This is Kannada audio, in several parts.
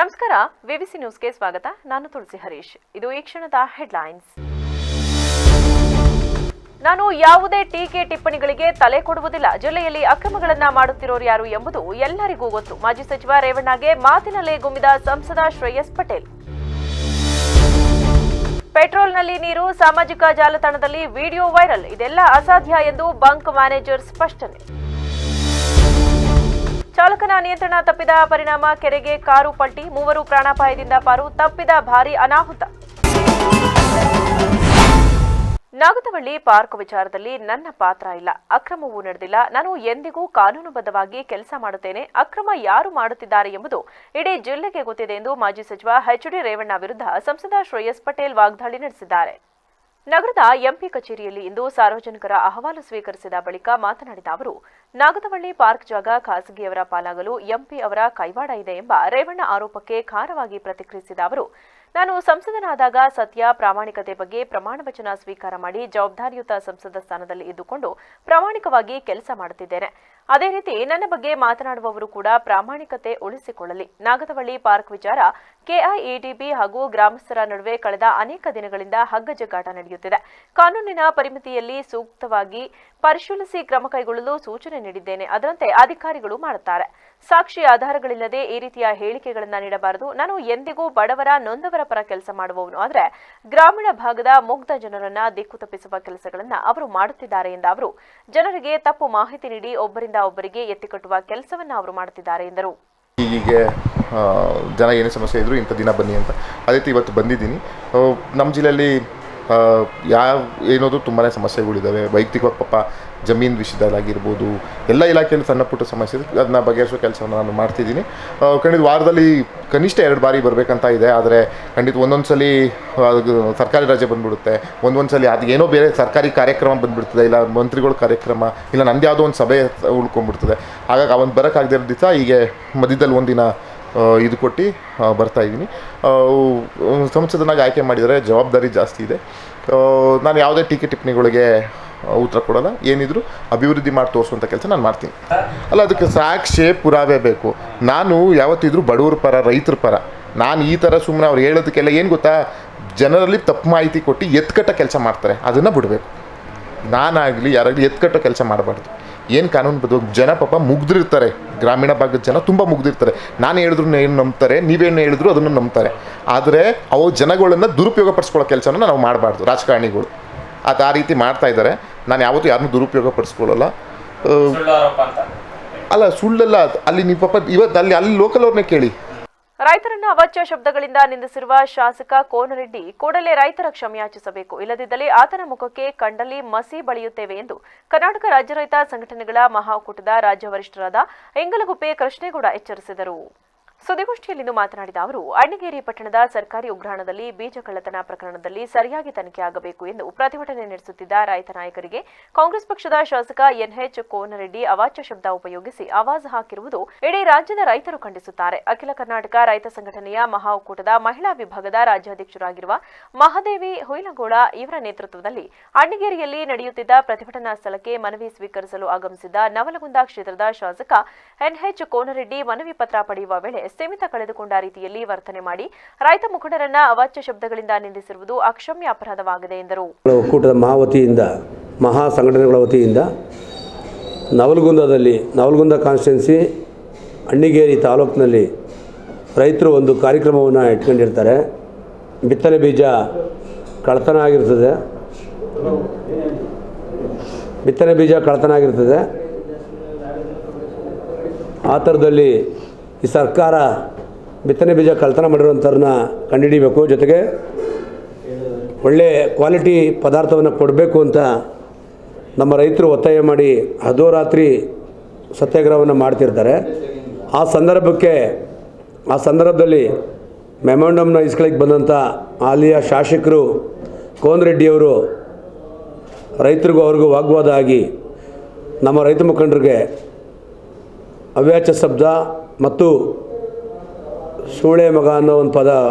ನಮಸ್ಕಾರ, ವಿವಿಸಿ ನ್ಯೂಸ್ಗೆ ಸ್ವಾಗತ. ನಾನು ತುಳಸಿ ಹರೀಶ್. ಇದು ಈ ಕ್ಷಣದ ಹೆಡ್ಲೈನ್ಸ್. ನಾನು ಯಾವುದೇ ಟೀಕೆ ಟಿಪ್ಪಣಿಗಳಿಗೆ ತಲೆ ಕೊಡುವುದಿಲ್ಲ. ಜಿಲ್ಲೆಯಲ್ಲಿ ಅಕ್ರಮಗಳನ್ನ ಮಾಡುತ್ತಿರೋರು ಯಾರು ಎಂಬುದು ಎಲ್ಲರಿಗೂ ಗೊತ್ತು. ಮಾಜಿ ಸಚಿವ ರೇವಣ್ಣಗೆ ಮಾತಿನಲ್ಲೇ ಗುಮ್ಮಿದ ಸಂಸದ ಶ್ರೇಯಸ್ ಪಟೇಲ್. ಪೆಟ್ರೋಲ್ನಲ್ಲಿ ನೀರು, ಸಾಮಾಜಿಕ ಜಾಲತಾಣದಲ್ಲಿ ವಿಡಿಯೋ ವೈರಲ್. ಇದೆಲ್ಲ ಅಸಾಧ್ಯ ಎಂದು ಬಂಕ್ ಮ್ಯಾನೇಜರ್ ಸ್ಪಷ್ಟನೆ. ಚಾಲಕನ ನಿಯಂತ್ರಣ ತಪ್ಪಿದ ಪರಿಣಾಮ ಕೆರೆಗೆ ಕಾರು ಪಲ್ಟಿ, 3 ಪ್ರಾಣಾಪಾಯದಿಂದ ಪಾರು, ತಪ್ಪಿದ ಭಾರೀ ಅನಾಹುತ. ನಾಗತವಳ್ಳಿ ಪಾರ್ಕ್ ವಿಚಾರದಲ್ಲಿ ನನ್ನ ಪಾತ್ರ ಇಲ್ಲ, ಅಕ್ರಮವೂ ನಡೆದಿಲ್ಲ. ನಾನು ಎಂದಿಗೂ ಕಾನೂನುಬದ್ಧವಾಗಿ ಕೆಲಸ ಮಾಡುತ್ತೇನೆ. ಅಕ್ರಮ ಯಾರು ಮಾಡುತ್ತಿದ್ದಾರೆ ಎಂಬುದು ಇಡೀ ಜಿಲ್ಲೆಗೆ ಗೊತ್ತಿದೆ ಎಂದು ಮಾಜಿ ಸಚಿವ ಎಚ್.ಡಿ. ರೇವಣ್ಣ ವಿರುದ್ಧ ಸಂಸದ ಶ್ರೇಯಸ್ ಪಟೇಲ್ ವಾಗ್ದಾಳಿ ನಡೆಸಿದ್ದಾರೆ. ನಗರದ ಎಂಪಿ ಕಚೇರಿಯಲ್ಲಿ ಇಂದು ಸಾರ್ವಜನಿಕರ ಅಹವಾಲು ಸ್ವೀಕರಿಸಿದ ಬಳಿಕ ಮಾತನಾಡಿದ ಅವರು, ನಾಗತವಳ್ಳಿ ಪಾರ್ಕ್ ಜಾಗ ಖಾಸಗಿಯವರ ಪಾಲಾಗಲು ಎಂಪಿ ಅವರ ಕೈವಾಡ ಇದೆ ಎಂಬ ರೇವಣ್ಣ ಆರೋಪಕ್ಕೆ ಖಾರವಾಗಿ ಪ್ರತಿಕ್ರಿಯಿಸಿದ ಅವರು, ನಾನು ಸಂಸದನಾದಾಗ ಸತ್ಯ, ಪ್ರಾಮಾಣಿಕತೆ ಬಗ್ಗೆ ಪ್ರಮಾಣ ವಚನ ಸ್ವೀಕಾರ ಮಾಡಿ ಜವಾಬ್ದಾರಿಯುತ ಸಂಸದ ಸ್ಥಾನದಲ್ಲಿ ಇದ್ದುಕೊಂಡು ಪ್ರಾಮಾಣಿಕವಾಗಿ ಕೆಲಸ ಮಾಡುತ್ತಿದ್ದೇನೆ. ಅದೇ ರೀತಿ ನನ್ನ ಬಗ್ಗೆ ಮಾತನಾಡುವವರು ಕೂಡ ಪ್ರಾಮಾಣಿಕತೆ ಉಳಿಸಿಕೊಳ್ಳಲಿ. ನಾಗತವಳ್ಳಿ ಪಾರ್ಕ್ ವಿಚಾರ ಕೆಐಎಡಿಬಿ ಹಾಗೂ ಗ್ರಾಮಸ್ಥರ ನಡುವೆ ಕಳೆದ ಅನೇಕ ದಿನಗಳಿಂದ ಹಗ್ಗಜಗ್ಗಾಟ ನಡೆಯುತ್ತಿದೆ. ಕಾನೂನಿನ ಪರಿಮಿತಿಯಲ್ಲಿ ಸೂಕ್ತವಾಗಿ ಪರಿಶೀಲಿಸಿ ಕ್ರಮ ಕೈಗೊಳ್ಳಲು ಸೂಚನೆ ನೀಡಿದ್ದೇನೆ. ಅದರಂತೆ ಅಧಿಕಾರಿಗಳು ಮಾಡುತ್ತಾರೆ. ಸಾಕ್ಷಿ ಆಧಾರಗಳಿಲ್ಲದೆ ಈ ರೀತಿಯ ಹೇಳಿಕೆಗಳನ್ನು ನೀಡಬಾರದು. ನಾನು ಎಂದಿಗೂ ಬಡವರ, ನೊಂದವರ ಪರ ಕೆಲಸ ಮಾಡುವವನು. ಆದರೆ ಗ್ರಾಮೀಣ ಭಾಗದ ಮುಗ್ಧ ಜನರನ್ನ ದಿಕ್ಕು ತಪ್ಪಿಸುವ ಕೆಲಸಗಳನ್ನು ಅವರು ಮಾಡುತ್ತಿದ್ದಾರೆ ಎಂದ ಅವರು, ಜನರಿಗೆ ತಪ್ಪು ಮಾಹಿತಿ ನೀಡಿ ಒಬ್ಬರಿಂದ ಒಬ್ಬರಿಗೆ ಎತ್ತಿಕಟ್ಟುವ ಕೆಲಸವನ್ನ ಅವರು ಮಾಡುತ್ತಿದ್ದಾರೆ ಎಂದರು. ಹೀಗೆ ಜನ ಏನೇ ಸಮಸ್ಯೆ ಇದ್ರು ಇಂಥ ದಿನ ಬನ್ನಿ ಅಂತ, ಅದೇ ರೀತಿ ಇವತ್ತು ಬಂದಿದ್ದೀನಿ. ನಮ್ಮ ಜಿಲ್ಲೆಯಲ್ಲಿ ಏನೋದು ತುಂಬಾ ಸಮಸ್ಯೆಗಳಿದ್ದಾವೆ. ವೈಯಕ್ತಿಕವಾಗಿ ಪಾಪ ಜಮೀನು ವಿಷಯದಲ್ಲಾಗಿರ್ಬೋದು, ಎಲ್ಲ ಇಲಾಖೆಯಲ್ಲಿ ಸಣ್ಣ ಪುಟ್ಟ ಸಮಸ್ಯೆ ಇದೆ. ಅದನ್ನ ಬಗೆಹರಿಸೋ ಕೆಲಸವನ್ನು ನಾನು ಮಾಡ್ತಿದ್ದೀನಿ. ಖಂಡಿತ ವಾರದಲ್ಲಿ ಕನಿಷ್ಠ 2 ಬಾರಿ ಬರಬೇಕಂತ ಇದೆ. ಆದರೆ ಖಂಡಿತ ಒಂದೊಂದು ಸಲ ಸರ್ಕಾರಿ ರಜೆ ಬಂದುಬಿಡುತ್ತೆ, ಒಂದೊಂದು ಸಲ ಅದು ಏನೋ ಬೇರೆ ಸರ್ಕಾರಿ ಕಾರ್ಯಕ್ರಮ ಬಂದುಬಿಡ್ತದೆ, ಇಲ್ಲ ಮಂತ್ರಿಗಳ ಕಾರ್ಯಕ್ರಮ, ಇಲ್ಲ ನಂದು ಯಾವುದೋ ಒಂದು ಸಭೆ ಉಳ್ಕೊಂಡ್ಬಿಡ್ತದೆ. ಹಾಗಾಗಿ ಅವನು ಬರೋಕ್ಕಾಗದೇ ಇರೋ ದಿವಸ ಹೀಗೆ ಮಧ್ಯದಲ್ಲಿ ಒಂದಿನ ಇದು ಕೊಟ್ಟು ಬರ್ತಾಯಿದ್ದೀನಿ. ಸಂಸದನಾಗಿ ಆಯ್ಕೆ ಮಾಡಿದರೆ ಜವಾಬ್ದಾರಿ ಜಾಸ್ತಿ ಇದೆ. ನಾನು ಯಾವುದೇ ಟೀಕೆ ಟಿಪ್ಪಣಿಗಳಿಗೆ ಉತ್ತರ ಕೊಡೋಲ್ಲ. ಏನಿದ್ರು ಅಭಿವೃದ್ಧಿ ಮಾಡಿ ತೋರಿಸುವಂಥ ಕೆಲಸ ನಾನು ಮಾಡ್ತೀನಿ. ಅಲ್ಲ, ಅದಕ್ಕೆ ಸಾಕ್ಷಿ ಪುರಾವೆ ಬೇಕು. ನಾನು ಯಾವತ್ತಿದ್ರೂ ಬಡವ್ರ ಪರ, ರೈತರ ಪರ. ನಾನು ಈ ಥರ ಸುಮ್ಮನೆ ಅವ್ರು ಹೇಳೋದಕ್ಕೆಲ್ಲ ಏನು ಗೊತ್ತಾ, ಜನರಲ್ಲಿ ತಪ್ಪು ಮಾಹಿತಿ ಕೊಟ್ಟು ಎತ್ಕಟ್ಟ ಕೆಲಸ ಮಾಡ್ತಾರೆ, ಅದನ್ನು ಬಿಡಬೇಕು. ನಾನಾಗಲಿ ಯಾರಾಗಲಿ ಎತ್ಕಟ್ಟ ಕೆಲಸ ಮಾಡಬಾರ್ದು. ಏನು ಕಾನೂನು ಬದ್ದು ಜನ ಪಾಪ ಮುಗ್ದಿರ್ತಾರೆ. ಗ್ರಾಮೀಣ ಭಾಗದ ಜನ ತುಂಬ ಮುಗ್ದಿರ್ತಾರೆ. ನಾನು ಹೇಳಿದ್ರು ಏನು ನಂಬ್ತಾರೆ, ನೀವೇನು ಹೇಳಿದ್ರು ಅದನ್ನು ನಂಬ್ತಾರೆ. ಆದರೆ ಅವು ಜನಗಳನ್ನು ದುರುಪಯೋಗ ಪಡಿಸ್ಕೊಳ್ಳೋ ಕೆಲಸನ ನಾವು ಮಾಡಬಾರ್ದು. ರಾಜಕಾರಣಿಗಳು ಆ ರೀತಿ ಮಾಡ್ತಾ ಇದ್ದಾರೆ. ನಾನು ಯಾವತ್ತೂ ಯಾರನ್ನೂ ದುರುಪಯೋಗ ಪಡಿಸ್ಕೊಳ್ಳಲ್ಲ. ಅಲ್ಲ, ಸುಳ್ಳಲ್ಲ. ಅಲ್ಲಿ ನೀವು ಪಾಪ ಇವತ್ತು ಅಲ್ಲಿ ಲೋಕಲ್ ಅವ್ರನ್ನೇ ಕೇಳಿ. ರೈತರನ್ನ ಅವಾಚ್ಯ ಶಬ್ದಗಳಿಂದ ನಿಂದಿಸಿರುವ ಶಾಸಕ ಕೋನರೆಡ್ಡಿ ಕೂಡಲೇ ರೈತರ ಕ್ಷಮೆಯಾಚಿಸಬೇಕು, ಇಲ್ಲದಿದ್ದಲ್ಲಿ ಆತನ ಮುಖಕ್ಕೆ ಕಂಡಲ್ಲಿ ಮಸಿ ಬಳಿಯುತ್ತೇವೆ ಎಂದು ಕರ್ನಾಟಕ ರಾಜ್ಯ ರೈತ ಸಂಘಟನೆಗಳ ಮಹಾಕೂಟದ ರಾಜ್ಯ ವರಿಷ್ಠರಾದ ಎಂಗಲಗುಪ್ಪೆ ಕೃಷ್ಣೇಗೌಡ ಎಚ್ಚರಿಸಿದರು. ಸುದ್ದಿಗೋಷ್ಠಿಯಲ್ಲಿಂದು ಮಾತನಾಡಿದ ಅವರು, ಅಣ್ಣಿಗೇರಿ ಪಟ್ಟಣದ ಸರ್ಕಾರಿ ಉಗ್ರಾಣದಲ್ಲಿ ಬೀಜ ಕಳ್ಳತನ ಪ್ರಕರಣದಲ್ಲಿ ಸರಿಯಾಗಿ ತನಿಖೆಯಾಗಬೇಕು ಎಂದು ಪ್ರತಿಭಟನೆ ನಡೆಸುತ್ತಿದ್ದ ರೈತ ನಾಯಕರಿಗೆ ಕಾಂಗ್ರೆಸ್ ಪಕ್ಷದ ಶಾಸಕ ಎನ್ಎಚ್ ಕೋನರೆಡ್ಡಿ ಅವಾಚ್ಯ ಶಬ್ದ ಉಪಯೋಗಿಸಿ ಆವಾಜ್ ಹಾಕಿರುವುದು ಇಡೀ ರಾಜ್ಯದ ರೈತರು ಖಂಡಿಸುತ್ತಾರೆ. ಅಖಿಲ ಕರ್ನಾಟಕ ರೈತ ಸಂಘಟನೆಯ ಮಹಾಕೂಟದ ಮಹಿಳಾ ವಿಭಾಗದ ರಾಜ್ಯಾಧ್ಯಕ್ಷರಾಗಿರುವ ಮಹಾದೇವಿ ಹುಯಿಲಗೋಳ ಇವರ ನೇತೃತ್ವದಲ್ಲಿ ಅಣ್ಣಿಗೇರಿಯಲ್ಲಿ ನಡೆಯುತ್ತಿದ್ದ ಪ್ರತಿಭಟನಾ ಸ್ಥಳಕ್ಕೆ ಮನವಿ ಸ್ವೀಕರಿಸಲು ಆಗಮಿಸಿದ್ದ ನವಲಗುಂದ ಕ್ಷೇತ್ರದ ಶಾಸಕ ಎನ್ಎಚ್ ಕೋನರೆಡ್ಡಿ ಮನವಿ ಪತ್ರ ಪಡೆಯುವ ವೇಳೆ ಸೀಮಿತ ಕಳೆದುಕೊಂಡ ರೀತಿಯಲ್ಲಿ ವರ್ತನೆ ಮಾಡಿ ರೈತ ಮುಖಂಡರನ್ನ ಅವಾಚ್ಯ ಶಬ್ದಗಳಿಂದ ನಿಂದಿಸಿರುವುದು ಅಕ್ಷಮ್ಯ ಅಪರಾಧವಾಗಿದೆ ಎಂದರು. ಒಕ್ಕೂಟದ ಮಹಾ ಸಂಘಟನೆಗಳ ವತಿಯಿಂದ ನವಲಗುಂದ ಕಾನ್ಸ್ಟಿಟ್ಯೂನ್ಸಿ ಅಣ್ಣಿಗೇರಿ ತಾಲೂಕಿನಲ್ಲಿ ರೈತರು ಒಂದು ಕಾರ್ಯಕ್ರಮವನ್ನು ಇಟ್ಕೊಂಡಿರ್ತಾರೆ. ಬಿತ್ತನೆ ಬೀಜ ಕಳ್ಳತನ ಆಗಿರ್ತದೆ. ಆ ಥರದಲ್ಲಿ ಈ ಸರ್ಕಾರ ಬಿತ್ತನೆ ಬೀಜ ಕಳ್ಳತನ ಮಾಡಿರೋಂಥವ್ರನ್ನ ಕಂಡುಹಿಡಿಬೇಕು, ಜೊತೆಗೆ ಒಳ್ಳೆ ಕ್ವಾಲಿಟಿ ಪದಾರ್ಥವನ್ನು ಕೊಡಬೇಕು ಅಂತ ನಮ್ಮ ರೈತರು ಒತ್ತಾಯ ಮಾಡಿ ಅಹೋರಾತ್ರಿ ಸತ್ಯಾಗ್ರಹವನ್ನು ಮಾಡ್ತಿರ್ತಾರೆ. ಆ ಸಂದರ್ಭದಲ್ಲಿ ಮೆಮೊಂಡಮ್ನ ಇಸ್ಕೊಳ್ಳಿಕ್ಕೆ ಬಂದಂಥ ಅಲ್ಲಿಯ ಶಾಸಕರು ಕೋನರೆಡ್ಡಿಯವರು ರೈತರಿಗೂ ಅವ್ರಿಗೂ ವಾಗ್ವಾದ ಆಗಿ ನಮ್ಮ ರೈತ ಮುಖಂಡರಿಗೆ ಅವ್ಯಾಚ್ಯ ಶಬ್ದ ಮತ್ತು ಸೂಳೆ ಮಗ ಅನ್ನೋ ಒಂದು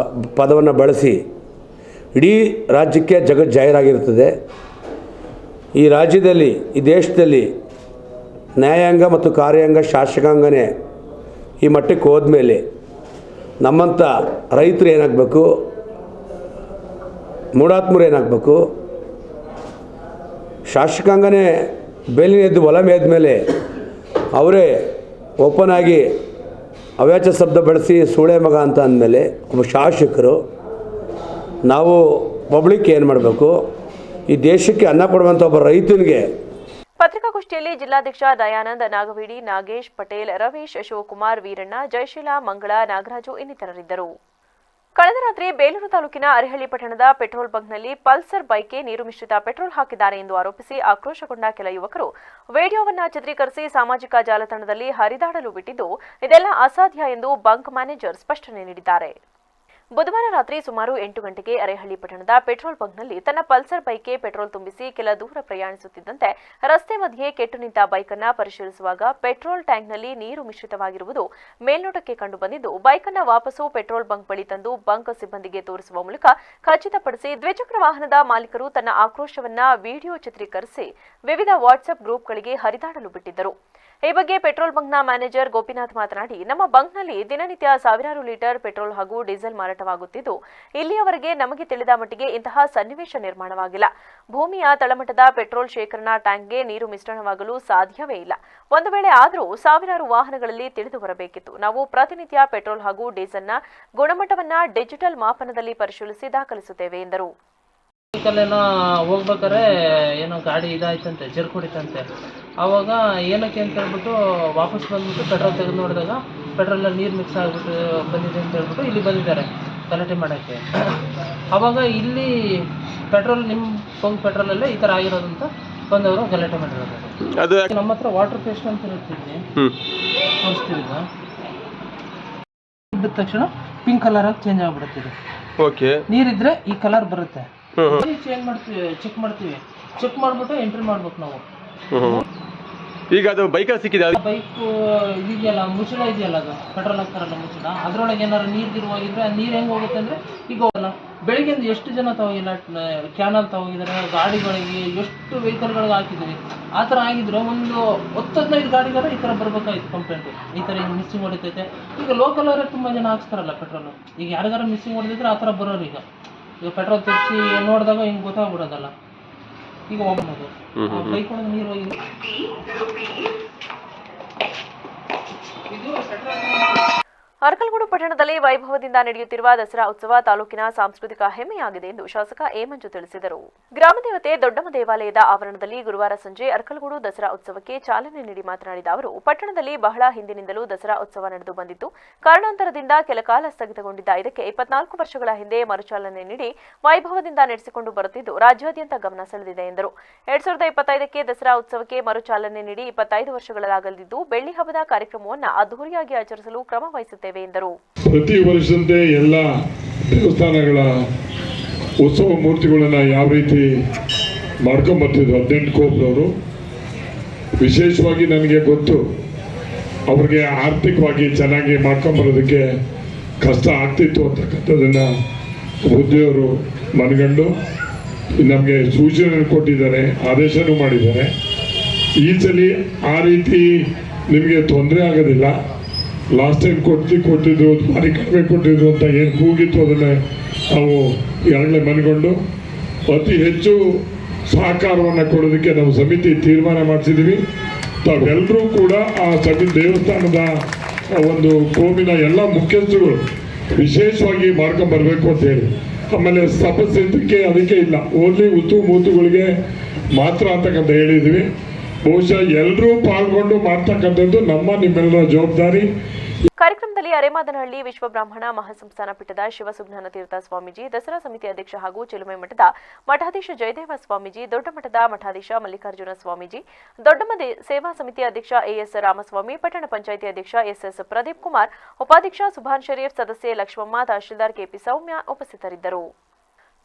ಪದವನ್ನು ಬಳಸಿ ಇಡೀ ರಾಜ್ಯಕ್ಕೆ ಜಾಹೀರಾಗಿರುತ್ತದೆ. ಈ ರಾಜ್ಯದಲ್ಲಿ, ಈ ದೇಶದಲ್ಲಿ ನ್ಯಾಯಾಂಗ ಮತ್ತು ಕಾರ್ಯಾಂಗ ಶಾಸಕಾಂಗನೇ ಈ ಮಟ್ಟಕ್ಕೆ ಹೋದ್ಮೇಲೆ ನಮ್ಮಂಥ ರೈತರು ಏನಾಗಬೇಕು, ಮೂಢಾತ್ಮರು ಏನಾಗಬೇಕು, ಶಾಸಕಾಂಗನೇ ಬೇಲಿನೆದ್ದು ಹೊಲ ಮೇದ ಮೇಲೆ ಅವರೇ ಓಪನ್ ಆಗಿ ಅವ್ಯಾಚ ಶಬ್ದ ಬಳಸಿ ಸೂಳೆ ಮಗ ಅಂತ ಅಂದಮೇಲೆ ಒಬ್ಬ ಶಾಸಕರು ನಾವು ಪಬ್ಲಿಕ್ ಏನು ಮಾಡಬೇಕು, ಈ ದೇಶಕ್ಕೆ ಅನ್ನ ಕೊಡುವಂಥ ಒಬ್ಬ ರೈತನಿಗೆ. ಪತ್ರಿಕಾಗೋಷ್ಠಿಯಲ್ಲಿ ಜಿಲ್ಲಾಧ್ಯಕ್ಷ ದಯಾನಂದ್, ನಾಗವೇಡಿ, ನಾಗೇಶ್, ಪಟೇಲ್, ರವೀಶ್, ಶಿವಕುಮಾರ್, ವೀರಣ್ಣ, ಜಯಶೀಲ, ಮಂಗಳ, ನಾಗರಾಜು ಇನ್ನಿತರರಿದ್ದರು. ಕಳೆದ ರಾತ್ರಿ ಬೇಲೂರು ತಾಲೂಕಿನ ಅರಿಹಳ್ಳಿ ಪಟ್ಟಣದ ಪೆಟ್ರೋಲ್ ಬಂಕ್ನಲ್ಲಿ ಪಲ್ಸರ್ ಬೈಕ್ಗೆ ನೀರು ಮಿಶ್ರಿತ ಪೆಟ್ರೋಲ್ ಹಾಕಿದ್ದಾರೆ ಎಂದು ಆರೋಪಿಸಿ ಆಕ್ರೋಶಗೊಂಡ ಕೆಲ ಯುವಕರು ವಿಡಿಯೋವನ್ನು ಚಿತ್ರೀಕರಿಸಿ ಸಾಮಾಜಿಕ ಜಾಲತಾಣದಲ್ಲಿ ಹರಿದಾಡಲು ಬಿಟ್ಟಿದ್ದು, ಇದೆಲ್ಲ ಅಸಾಧ್ಯ ಎಂದು ಬಂಕ್ ಮ್ಯಾನೇಜರ್ ಸ್ಪಷ್ಟನೆ ನೀಡಿದ್ದಾರೆ. ಬುಧವಾರ ರಾತ್ರಿ ಸುಮಾರು 8 ಗಂಟೆಗೆ ಅರೇಹಳ್ಳಿ ಪಟ್ಟಣದ ಪೆಟ್ರೋಲ್ ಬಂಕ್ನಲ್ಲಿ ತನ್ನ ಪಲ್ಸರ್ ಬೈಕ್ಗೆ ಪೆಟ್ರೋಲ್ ತುಂಬಿಸಿ ಕೆಲ ದೂರ ಪ್ರಯಾಣಿಸುತ್ತಿದ್ದಂತೆ ರಸ್ತೆ ಮಧ್ಯೆ ಕೆಟ್ಟು ನಿಂತ ಬೈಕನ್ನು ಪರಿಶೀಲಿಸುವಾಗ ಪೆಟ್ರೋಲ್ ಟ್ಯಾಂಕ್ನಲ್ಲಿ ನೀರು ಮಿಶ್ರಿತವಾಗಿರುವುದು ಮೇಲ್ನೋಟಕ್ಕೆ ಕಂಡುಬಂದಿದ್ದು, ಬೈಕನ್ನು ವಾಪಸ್ಸು ಪೆಟ್ರೋಲ್ ಬಂಕ್ ಬಳಿ ತಂದು ಬಂಕ್ ಸಿಬ್ಬಂದಿಗೆ ತೋರಿಸುವ ಮೂಲಕ ಖಚಿತಪಡಿಸಿ ದ್ವಿಚಕ್ರ ವಾಹನದ ಮಾಲೀಕರು ತನ್ನ ಆಕ್ರೋಶವನ್ನ ವಿಡಿಯೋ ಚಿತ್ರೀಕರಿಸಿ ವಿವಿಧ ವಾಟ್ಸ್ಆಪ್ ಗ್ರೂಪ್ಗಳಿಗೆ ಹರಿದಾಡಲು ಬಿಟ್ಟಿದ್ದರು. ಈ ಬಗ್ಗೆ ಪೆಟ್ರೋಲ್ ಬಂಕ್ನ ಮ್ಯಾನೇಜರ್ ಗೋಪಿನಾಥ್ ಮಾತನಾಡಿ, ನಮ್ಮ ಬಂಕ್ನಲ್ಲಿ ದಿನನಿತ್ಯ ಸಾವಿರಾರು ಲೀಟರ್ ಪೆಟ್ರೋಲ್ ಹಾಗೂ ಡೀಸೆಲ್ ಮಾರಾಟವಾಗುತ್ತಿದ್ದು, ಇಲ್ಲಿಯವರೆಗೆ ನಮಗೆ ತಿಳಿದ ಮಟ್ಟಿಗೆ ಇಂತಹ ಸನ್ನಿವೇಶ ನಿರ್ಮಾಣವಾಗಿಲ್ಲ. ಭೂಮಿಯ ತಳಮಟ್ಟದ ಪೆಟ್ರೋಲ್ ಶೇಖರಣಾ ಟ್ಯಾಂಕ್ಗೆ ನೀರು ಮಿಶ್ರಣವಾಗಲು ಸಾಧ್ಯವೇ ಇಲ್ಲ. ಒಂದು ವೇಳೆ ಆದರೂ ಸಾವಿರಾರು ವಾಹನಗಳಲ್ಲಿ ತಿಳಿದು ಬರಬೇಕಿತ್ತು. ನಾವು ಪ್ರತಿನಿತ್ಯ ಪೆಟ್ರೋಲ್ ಹಾಗೂ ಡೀಸೆಲ್ನ ಗುಣಮಟ್ಟವನ್ನ ಡಿಜಿಟಲ್ ಮಾಪನದಲ್ಲಿ ಪರಿಶೀಲಿಸಿ ದಾಖಲಿಸುತ್ತೇವೆ ಎಂದರು. ಏನೋ ಹೋಗ್ಬೇಕಾರೆ ಏನೋ ಗಾಡಿ ಇದಾಯ್ತಂತೆ, ಜರ್ಕ್ ಹೊಡಿತಂತೆ. ಆವಾಗ ಏನಕ್ಕೆ ಅಂತ ಹೇಳ್ಬಿಟ್ಟು ವಾಪಸ್ ಬಂದ್ಬಿಟ್ಟು ಪೆಟ್ರೋಲ್ ತೆಗೆದು ನೋಡಿದಾಗ ಪೆಟ್ರೋಲಲ್ಲಿ ನೀರು ಮಿಕ್ಸ್ ಆಗಿಬಿಟ್ಟು ಬಂದಿದೆ ಅಂತ ಹೇಳ್ಬಿಟ್ಟು ಇಲ್ಲಿ ಬಂದಿದ್ದಾರೆ ಗಲಾಟೆ ಮಾಡೋಕ್ಕೆ. ಆವಾಗ ಇಲ್ಲಿ ಪೆಟ್ರೋಲ್ ನಿಮ್ಮ ಬಂಕ್ ಪೆಟ್ರೋಲಲ್ಲೇ ಈ ಥರ ಆಗಿರೋದು ಅಂತ ಬಂದವರು ಗಲಾಟೆ ಮಾಡಿರೋದು. ಅದು ನಮ್ಮ ಹತ್ರ ವಾಟರ್ ಪೇಸ್ಟ್ ಅಂತ ಇರ್ತೀವಿ, ತೋರಿಸ್ತೀವಿ. ಇದ್ದ ತಕ್ಷಣ ಪಿಂಕ್ ಕಲರ್ ಆಗಿ ಚೇಂಜ್ ಆಗಿಬಿಡುತ್ತೆ. ಓಕೆ, ನೀರಿದ್ರೆ ಈ ಕಲರ್ ಬರುತ್ತೆ. ಚೇಂಜ್ ಮಾಡ್ತೀವಿ, ಚೆಕ್ ಮಾಡ್ತೀವಿ. ಚೆಕ್ ಮಾಡಿಬಿಟ್ಟು ಎಂಟ್ರಿ ಮಾಡ್ಬೇಕು ನಾವು. ಈಗ ಅದು ಬೈಕಲ್ಲಿ ಸಿಕ್ಕಿದೆ, ಬೈಕ್ ಇದೆಯಲ್ಲ, ಮುಚ್ಚಳ ಇದೆಯಲ್ಲ, ಅದು ಪೆಟ್ರೋಲ್ ಹಾಕ್ತಾರಲ್ಲ ಮುಚ್ಚಳ, ಅದ್ರೊಳಗೆ ಏನಾದ್ರು ನೀರು ಗಿರುವಾಗಿದ್ರೆ ಆ ನೀರು ಹೆಂಗೆ ಹೋಗುತ್ತೆ ಅಂದರೆ, ಈಗ ಹೋಗಲ್ಲ. ಬೆಳಿಗ್ಗೆ ಎಷ್ಟು ಜನ ತಗೋಗಿಲ್ಲ, ಕ್ಯಾನಲ್ ತಗೋಗಿದ್ದಾರೆ, ಗಾಡಿಗಳಿಗೆ ಎಷ್ಟು ವೆಹಿಕಲ್ಗಳಿಗೆ ಹಾಕಿದ್ದೀವಿ. ಆ ಥರ ಆಗಿದ್ರೆ ಒಂದು 10-15 ಗಾಡಿಗಾರ ಈ ಥರ ಬರ್ಬೇಕಾಯ್ತು ಕಂಪ್ಲೇಂಟು, ಈ ಥರ ಹಿಂಗೆ ಮಿಸ್ಸಿಂಗ್ ಹೊಡಿತೈತೆ. ಈಗ ಲೋಕಲ್ ಅವರೇ ತುಂಬ ಜನ ಹಾಕ್ಸ್ತಾರಲ್ಲ ಪೆಟ್ರೋಲು. ಈಗ ಯಾರಿಗಾರ ಮಿಸ್ಸಿಂಗ್ ಹೊಡೆದಿದ್ರೆ ಆ ಥರ ಬರೋರು. ಈಗ ಪೆಟ್ರೋಲ್ ತೆಗಿಸಿ ನೋಡಿದಾಗ ಹಿಂಗೆ ಗೊತ್ತಾಗ್ಬಿಡೋದಲ್ಲ. ಈಗ ಹೋಗ್ಬೋದು ಬೈಕ್ ಒಳಗೆ ನೀರು ಹೋಗಿದೆ. ಅರಕಲಗೂಡು ಪಟ್ಟಣದಲ್ಲಿ ವೈಭವದಿಂದ ನಡೆಯುತ್ತಿರುವ ದಸರಾ ಉತ್ಸವ ತಾಲೂಕಿನ ಸಾಂಸ್ಕೃತಿಕ ಹೆಮ್ಮೆಯಾಗಿದೆ ಎಂದು ಶಾಸಕ ಎ ಮಂಜು ತಿಳಿಸಿದರು. ಗ್ರಾಮದೇವತೆ ದೊಡ್ಡಮ್ಮ ದೇವಾಲಯದ ಆವರಣದಲ್ಲಿ ಗುರುವಾರ ಸಂಜೆ ಅರಕಲಗೂಡು ದಸರಾ ಉತ್ಸವಕ್ಕೆ ಚಾಲನೆ ನೀಡಿ ಮಾತನಾಡಿದ ಅವರು, ಪಟ್ಟಣದಲ್ಲಿ ಬಹಳ ಹಿಂದಿನಿಂದಲೂ ದಸರಾ ಉತ್ಸವ ನಡೆದು ಬಂದಿತ್ತು. ಕಾರಣಾಂತರದಿಂದ ಕೆಲಕಾಲ ಸ್ಥಗಿತಗೊಂಡಿದ್ದ ಇದಕ್ಕೆ 24 ವರ್ಷಗಳ ಹಿಂದೆ ಮರುಚಾಲನೆ ನೀಡಿ ವೈಭವದಿಂದ ನಡೆಸಿಕೊಂಡು ಬರುತ್ತಿದ್ದು ರಾಜ್ಯಾದ್ಯಂತ ಗಮನ ಸೆಳೆದಿದೆ ಎಂದರು. 2025ಕ್ಕೆ ದಸರಾ ಉತ್ಸವಕ್ಕೆ ಮರುಚಾಲನೆ ನೀಡಿ 25 ವರ್ಷಗಳಾಗಲಿದ್ದು ಬೆಳ್ಳಿ ಹಬ್ಬದ ಕಾರ್ಯಕ್ರಮವನ್ನು ಅದ್ದೂರಿಯಾಗಿ ಆಚರಿಸಲು ಕ್ರಮ ವಹಿಸುತ್ತೇವೆ ಎಂದರು. ಪ್ರತಿ ವರ್ಷದಂತೆ ಎಲ್ಲ ದೇವಸ್ಥಾನಗಳ ಉತ್ಸವ ಮೂರ್ತಿಗಳನ್ನ ಯಾವ ರೀತಿ ಮಾಡ್ಕೊಂಬರ್ತಿದ್ರು 18 ಕೋಪ್ರವರು, ವಿಶೇಷವಾಗಿ ನನಗೆ ಗೊತ್ತು ಅವ್ರಿಗೆ ಆರ್ಥಿಕವಾಗಿ ಚೆನ್ನಾಗಿ ಮಾಡ್ಕೊಂಬರೋದಕ್ಕೆ ಕಷ್ಟ ಆಗ್ತಿತ್ತು ಅಂತಕ್ಕಂಥದ್ದನ್ನು ಬುದ್ಧಿಯವರು ಮನಗಂಡು ನಮಗೆ ಸೂಚನೆ ಕೊಟ್ಟಿದ್ದಾರೆ, ಆದೇಶನೂ ಮಾಡಿದ್ದಾರೆ. ಈ ಸಲ ಆ ರೀತಿ ನಿಮಗೆ ತೊಂದರೆ ಆಗೋದಿಲ್ಲ. ಲಾಸ್ಟ್ ಟೈಮ್ ಕೊಟ್ಟಿದ್ರು ಭಾರಿ ಕಡಿಮೆ ಕೊಟ್ಟಿದ್ರು ಅಂತ ಏನು ಕೂಗಿತ್ತು ಅದನ್ನು ನಾವು ಈಗಾಗಲೇ ಮನಗೊಂಡು ಅತಿ ಹೆಚ್ಚು ಸಹಕಾರವನ್ನು ಕೊಡೋದಕ್ಕೆ ನಾವು ಸಮಿತಿ ತೀರ್ಮಾನ ಮಾಡಿಸಿದ್ದೀವಿ. ತಾವೆಲ್ಲರೂ ಕೂಡ ಆ ಸಮಿತಿ ದೇವಸ್ಥಾನದ ಒಂದು ಕೋಮಿನ ಎಲ್ಲ ಮುಖ್ಯಸ್ಥರುಗಳು ವಿಶೇಷವಾಗಿ ಮಾಡ್ಕೊಂಬರ್ಬೇಕು ಅಂತ ಹೇಳಿ, ಆಮೇಲೆ ಸಭಾಸದಕ್ಕೆ ಅದಕ್ಕೆ ಇಲ್ಲ, ಓನ್ಲಿ ಮೂತುಗಳಿಗೆ ಮಾತ್ರ ಅಂತಕ್ಕಂಥ ಹೇಳಿದ್ವಿ. ಬಹುಶಃ ಎಲ್ಲರೂ ಪಾಲ್ಗೊಂಡು ಮಾಡ್ತಕ್ಕಂಥದ್ದು ನಿಮ್ಮೆಲ್ಲರ ಜವಾಬ್ದಾರಿ. ಕಾರ್ಯಕ್ರಮದಲ್ಲಿ ಅರೆಮಾದನಹಳ್ಳಿ ವಿಶ್ವಬ್ರಾಹ್ಮಣ ಮಹಾಸಂಸ್ಥಾನ ಪೀಠದ ಶಿವಸುಜ್ಞಾನ ತೀರ್ಥ ಸ್ವಾಮೀಜಿ, ದಸರಾ ಸಮಿತಿ ಅಧ್ಯಕ್ಷ ಹಾಗೂ ಚಿಲುಮೆ ಮಠದ ಮಠಾಧೀಶ ಜಯದೇವ ಸ್ವಾಮೀಜಿ, ದೊಡ್ಡ ಮಠದ ಮಠಾಧೀಶ ಮಲ್ಲಿಕಾರ್ಜುನ ಸ್ವಾಮೀಜಿ, ದೊಡ್ಡಮ್ಮ ಸೇವಾ ಸಮಿತಿ ಅಧ್ಯಕ್ಷ ಎಎಸ್ ರಾಮಸ್ವಾಮಿ, ಪಟ್ಟಣ ಪಂಚಾಯಿತಿ ಅಧ್ಯಕ್ಷ ಎಸ್ಎಸ್ ಪ್ರದೀಪ್ ಕುಮಾರ್, ಉಪಾಧ್ಯಕ್ಷ ಸುಭಾನ್ ಶರೀಫ್, ಸದಸ್ಯೆ ಲಕ್ಷ್ಮಮ್ಮ, ತಹಶೀಲ್ದಾರ್ ಕೆಪಿ ಸೌಮ್ಯ ಉಪಸ್ಥಿತರಿದ್ದರು.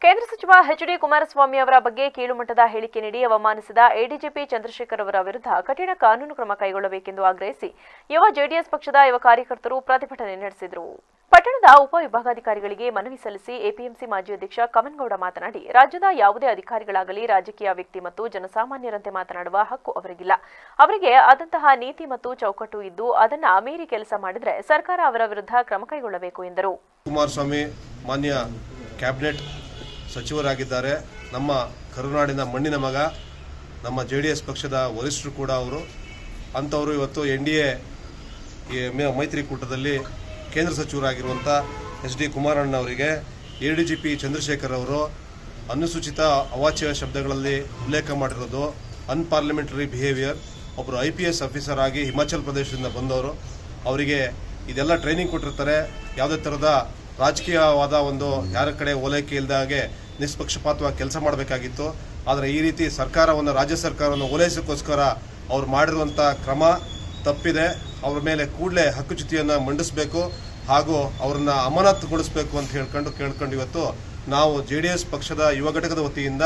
ಕೇಂದ್ರ ಸಚಿವ ಎಚ್.ಡಿ. ಕುಮಾರಸ್ವಾಮಿ ಅವರ ಬಗ್ಗೆ ಕೀಳುಮಟ್ಟದ ಹೇಳಿಕೆ ನೀಡಿ ಅವಮಾನಿಸಿದ ಎಡಿಜಿಪಿ ಚಂದ್ರಶೇಖರ್ ಅವರ ವಿರುದ್ಧ ಕಠಿಣ ಕಾನೂನು ಕ್ರಮ ಕೈಗೊಳ್ಳಬೇಕೆಂದು ಆಗ್ರಹಿಸಿ ಯುವ ಜೆಡಿಎಸ್ ಪಕ್ಷದ ಯುವ ಕಾರ್ಯಕರ್ತರು ಪ್ರತಿಭಟನೆ ನಡೆಸಿದರು. ಪಟ್ಟಣದ ಉಪವಿಭಾಗಾಧಿಕಾರಿಗಳಿಗೆ ಮನವಿ ಸಲ್ಲಿಸಿ ಎಪಿಎಂಸಿ ಮಾಜಿ ಅಧ್ಯಕ್ಷ ಕಮನ್ಗೌಡ ಮಾತನಾಡಿ, ರಾಜ್ಯದ ಯಾವುದೇ ಅಧಿಕಾರಿಗಳಾಗಲಿ ರಾಜಕೀಯ ವ್ಯಕ್ತಿ ಮತ್ತು ಜನಸಾಮಾನ್ಯರಂತೆ ಮಾತನಾಡುವ ಹಕ್ಕು ಅವರಿಗಿಲ್ಲ. ಅವರಿಗೆ ಆದಂತಹ ನೀತಿ ಮತ್ತು ಚೌಕಟ್ಟು ಇದ್ದು ಅದನ್ನು ಮೀರಿ ಕೆಲಸ ಮಾಡಿದರೆ ಸರ್ಕಾರ ಅವರ ವಿರುದ್ಧ ಕ್ರಮ ಕೈಗೊಳ್ಳಬೇಕು ಎಂದರು. ಕುಮಾರಸ್ವಾಮಿ ಮಾನ್ಯ ಕ್ಯಾಬಿನೆಟ್ ಸಚಿವರಾಗಿದ್ದಾರೆ. ನಮ್ಮ ಕರುನಾಡಿನ ಮಣ್ಣಿನ ಮಗ, ನಮ್ಮ JDS ಪಕ್ಷದ ವರಿಷ್ಠರು ಕೂಡ ಅವರು. ಅಂಥವರು ಇವತ್ತು NDA ಮೈತ್ರಿಕೂಟದಲ್ಲಿ ಕೇಂದ್ರ ಸಚಿವರಾಗಿರುವಂಥ HD ಕುಮಾರಣ್ಣ ಅವರಿಗೆ ADGP ಚಂದ್ರಶೇಖರ್ ಅವರು ಅನುಸೂಚಿತ ಅವಾಚ್ಯ ಶಬ್ದಗಳಲ್ಲಿ ಉಲ್ಲೇಖ ಮಾಡಿರೋದು, ಅನ್ಪಾರ್ಲಿಮೆಂಟರಿ ಬಿಹೇವಿಯರ್. ಒಬ್ಬರು IPS ಆಫೀಸರ್ ಆಗಿ ಹಿಮಾಚಲ್ ಪ್ರದೇಶದಿಂದ ಬಂದವರು, ಅವರಿಗೆ ಇದೆಲ್ಲ ಟ್ರೈನಿಂಗ್ ಕೊಟ್ಟಿರ್ತಾರೆ. ಯಾವುದೇ ಥರದ ರಾಜಕೀಯವಾದ ಒಂದು ಯಾರ ಕಡೆ ಓಲೈಕೆ ಇಲ್ಲದಾಗೆ ನಿಷ್ಪಕ್ಷಪಾತವಾಗಿ ಕೆಲಸ ಮಾಡಬೇಕಾಗಿತ್ತು. ಆದರೆ ಈ ರೀತಿ ಸರ್ಕಾರವನ್ನು, ರಾಜ್ಯ ಸರ್ಕಾರವನ್ನು ಓಲೈಸೋಕ್ಕೋಸ್ಕರ ಅವ್ರು ಮಾಡಿರುವಂಥ ಕ್ರಮ ತಪ್ಪಿದೆ. ಅವ್ರ ಮೇಲೆ ಕೂಡಲೇ ಹಕ್ಕುಚ್ಯುತಿಯನ್ನು ಮಂಡಿಸಬೇಕು ಹಾಗೂ ಅವ್ರನ್ನ ಅಮಾನತುಗೊಳಿಸಬೇಕು ಅಂತ ಕೇಳ್ಕೊಂಡು ಇವತ್ತು ನಾವು JDS ಪಕ್ಷದ ಯುವ ಘಟಕದ ವತಿಯಿಂದ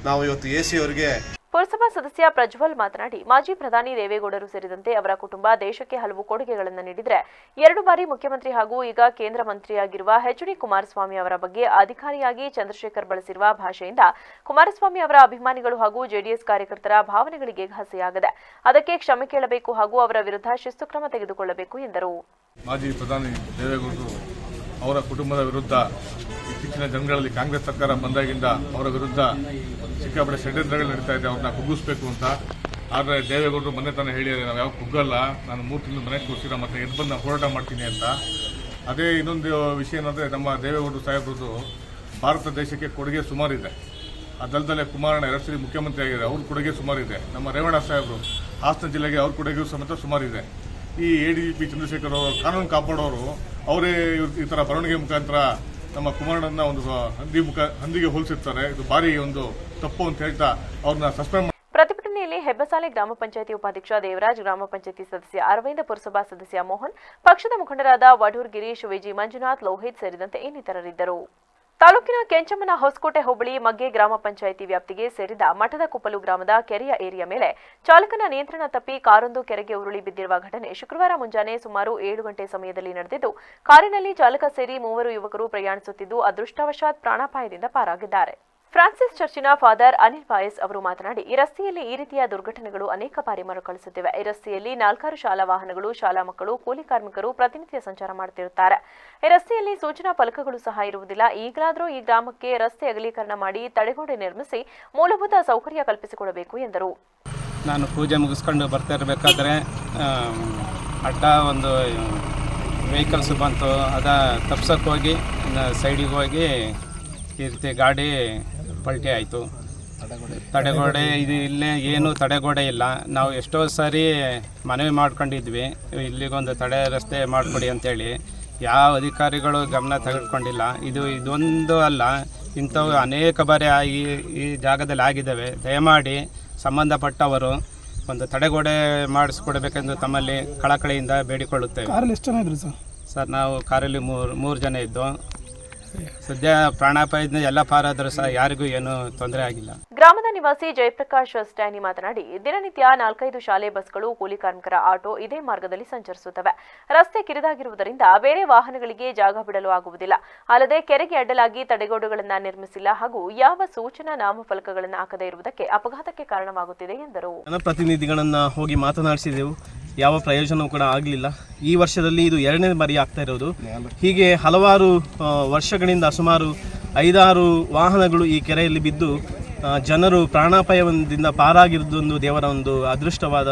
ನಾವು ಇವತ್ತು AC ಅವರಿಗೆ. ಪುರಸಭಾ ಸದಸ್ಯ ಪ್ರಜ್ವಲ್ ಮಾತನಾಡಿ, ಮಾಜಿ ಪ್ರಧಾನಿ ದೇವೇಗೌಡರು ಸೇರಿದಂತೆ ಅವರ ಕುಟುಂಬ ದೇಶಕ್ಕೆ ಹಲವು ಕೊಡುಗೆಗಳನ್ನು ನೀಡಿದರೆ 2 ಬಾರಿ ಮುಖ್ಯಮಂತ್ರಿ ಹಾಗೂ ಈಗ ಕೇಂದ್ರ ಮಂತ್ರಿಯಾಗಿರುವ ಎಚ್.ಡಿ. ಕುಮಾರಸ್ವಾಮಿ ಅವರ ಬಗ್ಗೆ ಅಧಿಕಾರಿಯಾಗಿ ಚಂದ್ರಶೇಖರ್ ಬಳಸಿರುವ ಭಾಷೆಯಿಂದ ಕುಮಾರಸ್ವಾಮಿ ಅವರ ಅಭಿಮಾನಿಗಳು ಹಾಗೂ JDS ಕಾರ್ಯಕರ್ತರ ಭಾವನೆಗಳಿಗೆ ಘಾಸಿಯಾಗಿದೆ. ಅದಕ್ಕೆ ಕ್ಷಮೆ ಕೇಳಬೇಕು ಹಾಗೂ ಅವರ ವಿರುದ್ಧ ಶಿಸ್ತು ಕ್ರಮ ತೆಗೆದುಕೊಳ್ಳಬೇಕು ಎಂದರು. ಮಾಜಿ ಪ್ರಧಾನಿ ದೇವೇಗೌಡರು ಅವರ ಕುಟುಂಬದ ವಿರುದ್ಧ ಇತ್ತೀಚಿನ ದಿನಗಳಲ್ಲಿ ಕಾಂಗ್ರೆಸ್ ಸರ್ಕಾರ ಬಂದಾಗಿಂದ ಅವರ ವಿರುದ್ಧ ಸಿಕ್ಕಾಪಟ್ಟೆ ಷಡ್ಯಂತ್ರಗಳು ನಡೀತಾ ಇದೆ. ಅವ್ರನ್ನ ಕುಗ್ಗಿಸ್ಬೇಕು ಅಂತ. ಆದರೆ ದೇವೇಗೌಡರು ಮೊನ್ನೆ ತಾನೇ ಹೇಳಿದ್ದಾರೆ, ನಾವು ಯಾವ ಕುಗ್ಗಲ್ಲ, ನಾನು 3 ತಿಂಗಳು ಮನೆಗೆ ಕೂರಿಸಿರ ಮತ್ತೆ ಎದ್ದು ಬಂದು ನಾನು ಹೋರಾಟ ಮಾಡ್ತೀನಿ ಅಂತ. ಅದೇ ಇನ್ನೊಂದು ವಿಷಯ ಏನಂದರೆ, ನಮ್ಮ ದೇವೇಗೌಡರು ಸಾಹೇಬ್ರದ್ದು ಭಾರತ ದೇಶಕ್ಕೆ ಕೊಡುಗೆ ಸುಮಾರಿದೆ. ಅದಲ್ಲದೆ ಕುಮಾರಣ್ಣ 2 ಸರಿ ಮುಖ್ಯಮಂತ್ರಿ ಆಗಿದ್ದಾರೆ, ಅವ್ರ ಕೊಡುಗೆ ಸುಮಾರಿದೆ. ನಮ್ಮ ರೇವಣ್ಣ ಸಾಹೇಬರು ಹಾಸನ ಜಿಲ್ಲೆಗೆ ಅವ್ರ ಕೊಡುಗೆ ಸಮೇತ ಸುಮಾರಿದೆ. ಈ ADGP ಚಂದ್ರಶೇಖರ್ ಅವರು ಕಾನೂನು ಕಾಪಾಡೋರು, ಅವರೇ ಈ ಥರ ಬರವಣಿಗೆ ಮುಖಾಂತರ ನಮ್ಮ ಕುಮಾರಣ್ಣನ ಒಂದು ಹಂದಿಗೆ ಹೋಲಿಸಿರ್ತಾರೆ. ಇದು ಭಾರಿ ಒಂದು ತಪ್ಪು ಅಂತ ಹೇಳ್ತಾ ಅವ್ರನ್ನ ಸಸ್ಪೆಂಡ್. ಪ್ರತಿಭಟನೆಯಲ್ಲಿ ಹೆಬ್ಬಸಾಲೆ ಗ್ರಾಮ ಪಂಚಾಯಿತಿ ಉಪಾಧ್ಯಕ್ಷ ದೇವರಾಜ್, ಗ್ರಾಮ ಪಂಚಾಯಿತಿ ಸದಸ್ಯ ಅರವಿಂದ, ಪುರಸಭಾ ಸದಸ್ಯ ಮೋಹನ್, ಪಕ್ಷದ ಮುಖಂಡರಾದ ವಡೂರ್ ಗಿರೀಶ್, ವಿಜಿ ಮಂಜುನಾಥ್, ಲೋಹಿತ್ ಸೇರಿದಂತೆ ಇನ್ನಿತರರಿದ್ದರು. ತಾಲೂಕಿನ ಕೆಂಚಮ್ಮನ ಹೊಸಕೋಟೆ ಹೋಬಳಿ ಮಗ್ಗೆ ಗ್ರಾಮ ಪಂಚಾಯಿತಿ ವ್ಯಾಪ್ತಿಗೆ ಸೇರಿದ ಮಠದ ಕುಪ್ಪಲು ಗ್ರಾಮದ ಕೆರೆಯ ಏರಿಯ ಮೇಲೆ ಚಾಲಕನ ನಿಯಂತ್ರಣ ತಪ್ಪಿ ಕಾರೊಂದು ಕೆರೆಗೆ ಉರುಳಿ ಬಿದ್ದಿರುವ ಘಟನೆ ಶುಕ್ರವಾರ ಮುಂಜಾನೆ ಸುಮಾರು 7 ಗಂಟೆ ಸಮಯದಲ್ಲಿ ನಡೆದಿದ್ದು, ಕಾರಿನಲ್ಲಿ ಚಾಲಕ ಸೇರಿ 3 ಯುವಕರು ಪ್ರಯಾಣಿಸುತ್ತಿದ್ದು ಅದೃಷ್ಟವಶಾತ್ ಪ್ರಾಣಾಪಾಯದಿಂದ ಪಾರಾಗಿದ್ದಾರೆ. ಫ್ರಾನ್ಸಿಸ್ ಚರ್ಚಿನ ಫಾದರ್ ಅನಿಲ್ ಪಾಯಸ್ ಅವರು ಮಾತನಾಡಿ, ಈ ರಸ್ತೆಯಲ್ಲಿ ಈ ರೀತಿಯ ದುರ್ಘಟನೆಗಳು ಅನೇಕ ಬಾರಿ ಮರುಕಳಿಸುತ್ತಿವೆ. ಈ ರಸ್ತೆಯಲ್ಲಿ 4 ಶಾಲಾ ವಾಹನಗಳು, ಶಾಲಾ ಮಕ್ಕಳು, ಕೂಲಿ ಕಾರ್ಮಿಕರು ಪ್ರತಿನಿತ್ಯ ಸಂಚಾರ ಮಾಡುತ್ತಿರುತ್ತಾರೆ. ಈ ರಸ್ತೆಯಲ್ಲಿ ಸೂಚನಾ ಫಲಕಗಳು ಸಹ ಇರುವುದಿಲ್ಲ. ಈಗಲಾದರೂ ಈ ಗ್ರಾಮಕ್ಕೆ ರಸ್ತೆ ಅಗಲೀಕರಣ ಮಾಡಿ ತಡೆಗೋಡೆ ನಿರ್ಮಿಸಿ ಮೂಲಭೂತ ಸೌಕರ್ಯ ಕಲ್ಪಿಸಿಕೊಡಬೇಕು ಎಂದರು. ನಾನು ಪೂಜೆ ಮುಗಿಸ್ಕೊಂಡು ಬರ್ತಾ ಇರಬೇಕಾದ್ರೆ ಅಡ್ಡ ಒಂದು ವೆಹಿಕಲ್ಸ್ ಬಂತು. ತಪ್ಸಕ್ಕೆ ಹೋಗಿ ಸೈಡಿಗೆ ಹೋಗಿ ಈ ರೀತಿ ಗಾಡಿ ಪಲ್ಟಿ ಆಯಿತು. ತಡೆಗೋಡೆ ಇದು ಇಲ್ಲೇ ಏನು ತಡೆಗೋಡೆ ಇಲ್ಲ. ನಾವು ಎಷ್ಟೋ ಸಾರಿ ಮನವಿ ಮಾಡ್ಕೊಂಡಿದ್ವಿ, ಇಲ್ಲಿಗೊಂದು ತಡೆ ರಸ್ತೆ ಮಾಡಿಕೊಡಿ ಅಂತೇಳಿ. ಯಾವ ಅಧಿಕಾರಿಗಳು ಗಮನ ತೆಗೆದುಕೊಂಡಿಲ್ಲ. ಇದೊಂದು ಅಲ್ಲ, ಇಂಥವು ಅನೇಕ ಬಾರಿ ಈ ಜಾಗದಲ್ಲಿ ಆಗಿದ್ದಾವೆ. ದಯಮಾಡಿ ಸಂಬಂಧಪಟ್ಟವರು ಒಂದು ತಡೆಗೋಡೆ ಮಾಡಿಸ್ಕೊಡ್ಬೇಕೆಂದು ತಮ್ಮಲ್ಲಿ ಕಳಕಳಿಯಿಂದ ಬೇಡಿಕೊಳ್ಳುತ್ತೇವೆ. ಕಾರಲ್ಲಿ ಎಷ್ಟು ಜನ ಇದ್ರು ಸರ್? ನಾವು ಕಾರಲ್ಲಿ ಮೂರು ಜನ ಇದ್ದು. ಸದ್ಯ ಪ್ರಾಣಾಪಾಯದಿಂದ ಎಲ್ಲ ಪಾರಾದರೂ ಸಹ ಯಾರಿಗೂ ಏನೂ ತೊಂದರೆ ಆಗಿಲ್ಲ. ಗ್ರಾಮದ ನಿವಾಸಿ ಜಯಪ್ರಕಾಶ್ ಸ್ಟ್ಯಾನಿ ಮಾತನಾಡಿ, ದಿನನಿತ್ಯ 4-5 ಶಾಲೆ ಬಸ್ಗಳು, ಕೂಲಿ ಕಾರ್ಮಿಕರ ಆಟೋ ಇದೇ ಮಾರ್ಗದಲ್ಲಿ ಸಂಚರಿಸುತ್ತವೆ. ರಸ್ತೆ ಕಿರಿದಾಗಿರುವುದರಿಂದ ಬೇರೆ ವಾಹನಗಳಿಗೆ ಜಾಗ ಬಿಡಲು ಆಗುವುದಿಲ್ಲ. ಅಲ್ಲದೆ ಕೆರೆಗೆ ಅಡ್ಡಲಾಗಿ ತಡೆಗೋಡುಗಳನ್ನು ನಿರ್ಮಿಸಿಲ್ಲ ಹಾಗೂ ಯಾವ ಸೂಚನಾ ನಾಮಫಲಕಗಳನ್ನು ಹಾಕದೇ ಇರುವುದಕ್ಕೆ ಅಪಘಾತಕ್ಕೆ ಕಾರಣವಾಗುತ್ತಿದೆ ಎಂದರು. ಜನಪ್ರತಿನಿಧಿಗಳನ್ನು ಹೋಗಿ ಮಾತನಾಡಿಸಿದೆವು, ಯಾವ ಪ್ರಯೋಜನವೂ ಕೂಡ ಆಗಲಿಲ್ಲ. ಈ ವರ್ಷದಲ್ಲಿ ಇದು 2ನೇ ಬಾರಿ ಆಗ್ತಾ ಇರೋದು. ಹೀಗೆ ಹಲವಾರು ವರ್ಷಗಳಿಂದ ಸುಮಾರು 5-6 ವಾಹನಗಳು ಈ ಕೆರೆಯಲ್ಲಿ ಬಿದ್ದು ಜನರು ಪ್ರಾಣಾಪಾಯದಿಂದ ಪಾರಾಗಿರುವುದೊಂದು ದೇವರ ಒಂದು ಅದೃಷ್ಟವಾದ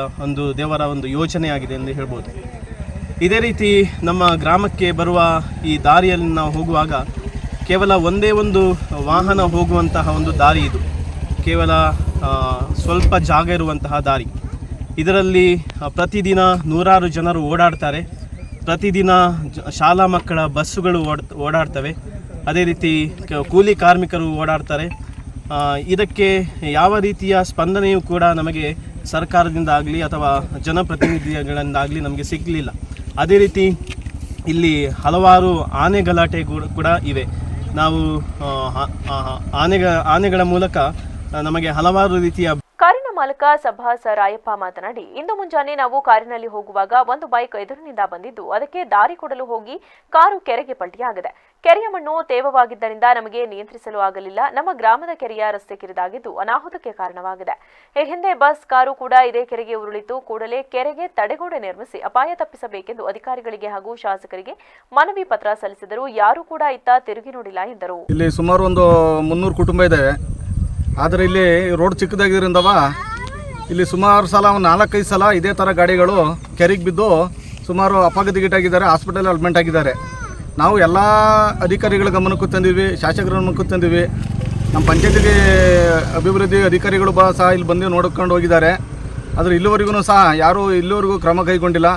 ದೇವರ ಒಂದು ಯೋಚನೆಯಾಗಿದೆ ಎಂದು ಹೇಳ್ಬೋದು. ಇದೇ ರೀತಿ ನಮ್ಮ ಗ್ರಾಮಕ್ಕೆ ಬರುವ ಈ ದಾರಿಯಲ್ಲಿ ನಾವು ಹೋಗುವಾಗ ಕೇವಲ ಒಂದೇ ಒಂದು ವಾಹನ ಹೋಗುವಂತಹ ಒಂದು ದಾರಿ ಇದು. ಕೇವಲ ಸ್ವಲ್ಪ ಜಾಗ ಇರುವಂತಹ ದಾರಿ. ಇದರಲ್ಲಿ ಪ್ರತಿದಿನ 100 ಜನರು ಓಡಾಡ್ತಾರೆ. ಪ್ರತಿದಿನ ಶಾಲಾ ಮಕ್ಕಳ ಬಸ್ಸುಗಳು ಓಡಾಡ್ತವೆ. ಅದೇ ರೀತಿ ಕೂಲಿ ಕಾರ್ಮಿಕರು ಓಡಾಡ್ತಾರೆ. ಇದಕ್ಕೆ ಯಾವ ರೀತಿಯ ಸ್ಪಂದನೆಯೂ ಕೂಡ ನಮಗೆ ಸರ್ಕಾರದಿಂದ ಆಗಲಿ ಅಥವಾ ಜನಪ್ರತಿನಿಧಿಗಳಿಂದಾಗಲಿ ನಮಗೆ ಸಿಗಲಿಲ್ಲ. ಅದೇ ರೀತಿ ಇಲ್ಲಿ ಹಲವಾರು ಆನೆ ಗಲಾಟೆ ಕೂಡ ಇವೆ. ನಾವು ಆನೆಗಳ ಮೂಲಕ ನಮಗೆ ಹಲವಾರು ರೀತಿಯ ಕಾರಿನ ಮಾಲಕ ಸಭಾಸ ರಾಯಪ್ಪ ಮಾತನಾಡಿ, ಇಂದು ಮುಂಜಾನೆ ನಾವು ಕಾರಿನಲ್ಲಿ ಹೋಗುವಾಗ ಒಂದು ಬೈಕ್ ಎದುರಿನಿಂದ ಬಂದಿದ್ದು ಅದಕ್ಕೆ ದಾರಿ ಕೊಡಲು ಹೋಗಿ ಕಾರು ಕೆರೆಗೆ ಪಲ್ಟಿಯಾಗಿದೆ. ಕೆರೆಯ ಮಣ್ಣು ತೇವವಾಗಿದ್ದರಿಂದ ನಮಗೆ ನಿಯಂತ್ರಿಸಲು ಆಗಲಿಲ್ಲ. ನಮ್ಮ ಗ್ರಾಮದ ಕೆರೆಯ ರಸ್ತೆ ಕಿರಿದಾಗಿದ್ದು ಅನಾಹುತಕ್ಕೆ ಕಾರಣವಾಗಿದೆ. ಈ ಹಿಂದೆ ಬಸ್, ಕಾರು ಕೂಡ ಇದೇ ಕೆರೆಗೆ ಉರುಳಿತು. ಕೂಡಲೇ ಕೆರೆಗೆ ತಡೆಗೋಡೆ ನಿರ್ಮಿಸಿ ಅಪಾಯ ತಪ್ಪಿಸಬೇಕೆಂದು ಅಧಿಕಾರಿಗಳಿಗೆ ಹಾಗೂ ಶಾಸಕರಿಗೆ ಮನವಿ ಪತ್ರ ಸಲ್ಲಿಸಿದರೂ ಯಾರೂ ಕೂಡ ಇತ್ತ ತಿರುಗಿ ನೋಡಿಲ್ಲ ಎಂದರು. ಇಲ್ಲಿ ಸುಮಾರು ಒಂದು 300 ಕುಟುಂಬ ಇದ್ದಾವೆ. ಆದರೆ ಇಲ್ಲಿ ರೋಡ್ ಚಿಕ್ಕದಾಗಿರೋದ್ರಿಂದವ ಇಲ್ಲಿ ಸುಮಾರು ಸಲ ಒಂದು 4-5 ಸಲ ಇದೇ ಥರ ಗಾಡಿಗಳು ಕೆರೆಗೆ ಬಿದ್ದು ಸುಮಾರು ಅಪಘಾತಗೀಟಾಗಿದ್ದಾರೆ, ಹಾಸ್ಪಿಟಲ್ ಅಡ್ಮಿಂಟ್ ಆಗಿದ್ದಾರೆ. ನಾವು ಎಲ್ಲ ಅಧಿಕಾರಿಗಳ ಗಮನಕ್ಕೂ ತಂದಿದ್ವಿ, ಶಾಸಕರ ಗಮನಕ್ಕೂ ತಂದಿದ್ವಿ. ನಮ್ಮ ಪಂಚಾಯತಿಗೆ ಅಭಿವೃದ್ಧಿ ಅಧಿಕಾರಿಗಳು ಸಹ ಇಲ್ಲಿ ಬಂದು ನೋಡ್ಕೊಂಡು ಹೋಗಿದ್ದಾರೆ. ಆದರೆ ಇಲ್ಲಿವರೆಗೂ ಸಹ ಯಾರೂ ಇಲ್ಲಿವರೆಗೂ ಕ್ರಮ ಕೈಗೊಂಡಿಲ್ಲ.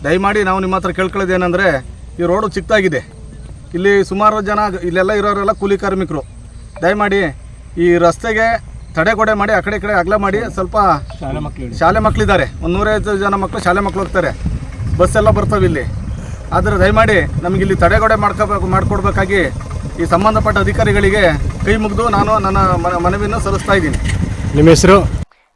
ದಯಮಾಡಿ ನಾವು ನಿಮ್ಮ ಹತ್ರ ಕೇಳ್ಕೊಳ್ಳೋದೇನೆಂದರೆ, ಈ ರೋಡು ಚಿಕ್ಕದಾಗಿದೆ, ಇಲ್ಲಿ ಸುಮಾರು ಜನ ಇಲ್ಲೆಲ್ಲ ಇರೋರೆಲ್ಲ ಕೂಲಿ ಕಾರ್ಮಿಕರು. ದಯಮಾಡಿ ಈ ರಸ್ತೆಗೆ ತಡೆಗೋಡೆ ಮಾಡಿ ಆ ಕಡೆ ಈ ಕಡೆ ಅಗಲ ಮಾಡಿ. ಸ್ವಲ್ಪ ಶಾಲೆ ಮಕ್ಕಳಿದ್ದಾರೆ, ಒಂದು 150 ಜನ ಮಕ್ಕಳು ಶಾಲೆ ಮಕ್ಕಳು ಹೋಗ್ತಾರೆ, ಬಸ್ ಎಲ್ಲ ಬರ್ತವೆ ಇಲ್ಲಿ. ಆದರೆ ದಯಮಾಡಿ ನಮಗಿಲ್ಲಿ ತಡೆಗೋಡೆ ಮಾಡಿಕೊಡ್ಬೇಕಾಗಿ ಈ ಸಂಬಂಧಪಟ್ಟ ಅಧಿಕಾರಿಗಳಿಗೆ ಕೈ ಮುಗಿದು ನಾನು ನನ್ನ ಮನವಿಯನ್ನು ಸಲ್ಲಿಸ್ತಾ ಇದ್ದೀನಿ. ನಿಮ್ಮ ಹೆಸರು?